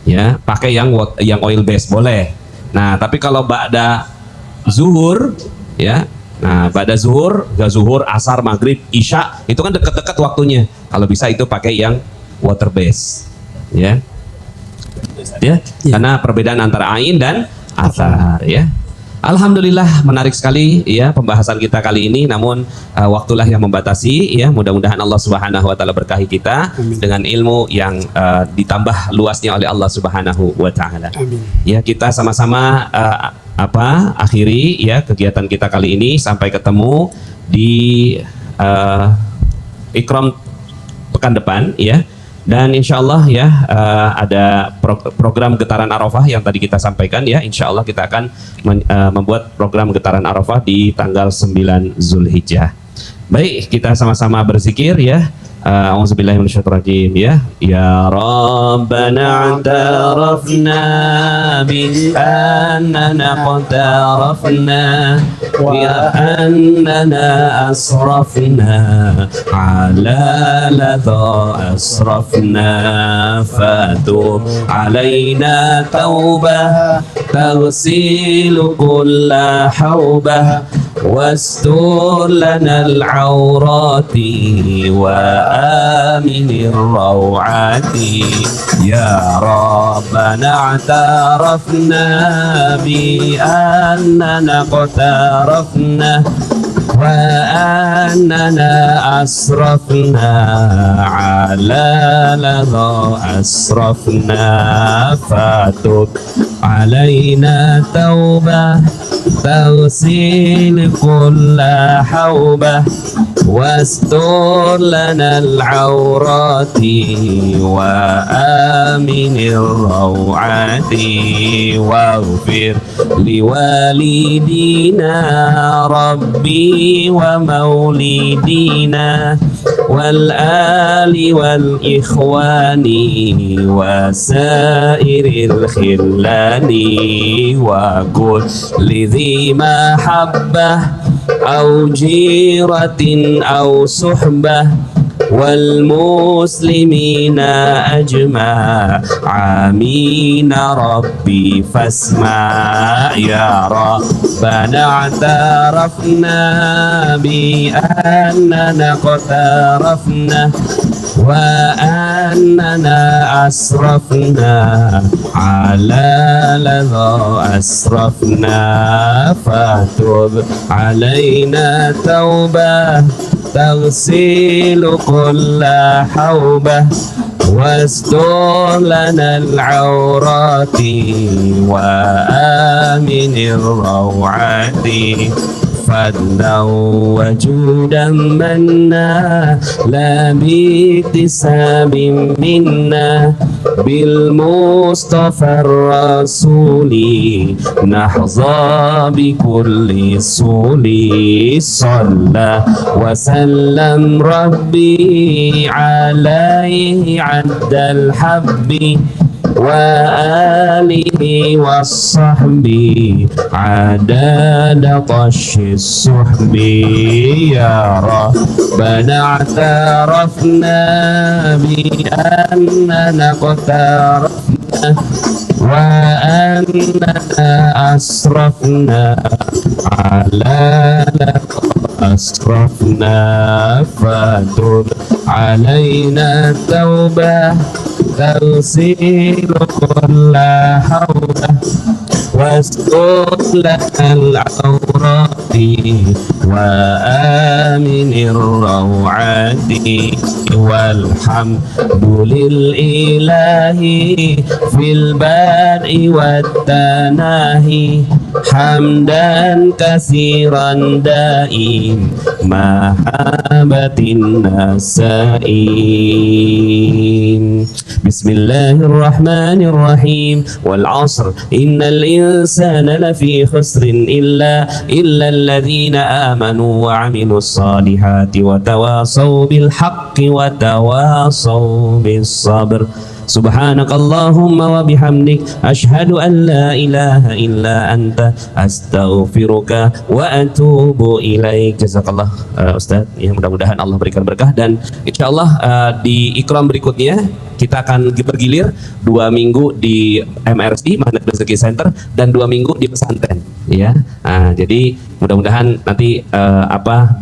Ya, pakai yang oil base boleh. Nah, tapi kalau ba'da zuhur, ya. Nah, ba'da zuhur, asar, maghrib, isya, itu kan dekat-dekat waktunya. Kalau bisa itu pakai yang water base. Ya. Ya, karena perbedaan antara ain dan athar, ya. Alhamdulillah menarik sekali ya pembahasan kita kali ini, namun waktulah yang membatasi ya. Mudah-mudahan Allah Subhanahu wa taala berkahi kita dengan ilmu yang ditambah luasnya oleh Allah Subhanahu wa taala. Ya, kita sama-sama akhiri ya kegiatan kita kali ini, sampai ketemu di Ikram pekan depan ya. Dan insya Allah ya ada program Getaran Arafah yang tadi kita sampaikan ya. Insya Allah kita akan membuat program Getaran Arafah di tanggal 9 Zulhijjah. Baik, kita sama-sama berzikir ya. A'udzubillahi minasyaitonir rajim ya. Ya Rabbana a'tarafna bi annana qatarafna wa annana asrafna ala ladha asrafna fatub alaina taubah taghsilu kulla haubah wastur lana al-awrati wa آمن الروعات يا ربنا اعترفنا بأننا اقترفنا وأننا أسرفنا على لظى أسرفنا فتب علينا توبة تغسل كل حوبة واستر لنا العورات وآمن الروعات واغفر لوالدينا ربي ومولدينا والآل والإخوان وسائر الخلان وكل ذي محبة أو جيرة أو صحبة والمسلمين أجمعين ربي فاسمع يا ربنا اعترفنا بأننا اقترفنا وأننا أسرفنا على لظى أسرفنا فتب علينا توبة تغسل كل حوبة واستر لنا العورات وآمن الروعات فضلا وجودا منا لا باكتساب منا بالمصطفى الرسول نحظى بكل سول صلى وسلم ربي عليه عد الحب وآله والصحب عدد طش السحب يا ربنا اعترفنا بأننا اقترفنا وأننا أسرفنا على أسرفنا فتب علينا التوبة تغسل كل حوبة واستر لنا العورات وآمن الروعات والحمد لله في البدء والتناهي حمدا كثيرا دائم محبة النسائم بسم الله الرحمن الرحيم والعصر إن الإنسان لفي خسر إلا الذين آمنوا وعملوا الصالحات وتواصوا بالحق وتواصوا بالصبر سبحانك اللهم وبحمدك أشهد أن لا إله إلا أنت أستغفرك وأتوب إليك. Jazakallah Ustaz. Ya, mudah-mudahan Allah berikan berkah dan insya Allah di ikram berikutnya kita akan bergilir 2 minggu di MRC Magnet Rezeki Center dan 2 minggu di pesantren ya. Jadi mudah-mudahan nanti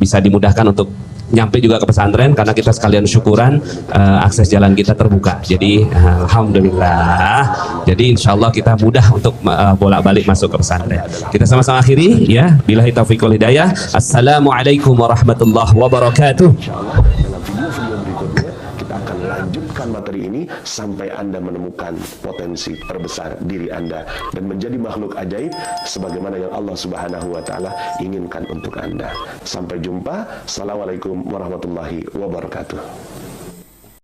bisa dimudahkan untuk nyampe juga ke pesantren karena kita sekalian syukuran akses jalan kita terbuka. Jadi alhamdulillah. Jadi insyaallah kita mudah untuk bolak-balik masuk ke pesantren. Kita sama-sama akhiri ya. Billahi taufiq wal hidayah. Assalamualaikum warahmatullahi wabarakatuh. Dalam video-video berikutnya kita akan lanjutkan materi ini sampai Anda menemukan potensi terbesar diri Anda dan menjadi makhluk ajaib sebagaimana yang Allah Subhanahu wa taala inginkan untuk Anda. Sampai jumpa. Assalamualaikum warahmatullahi wabarakatuh.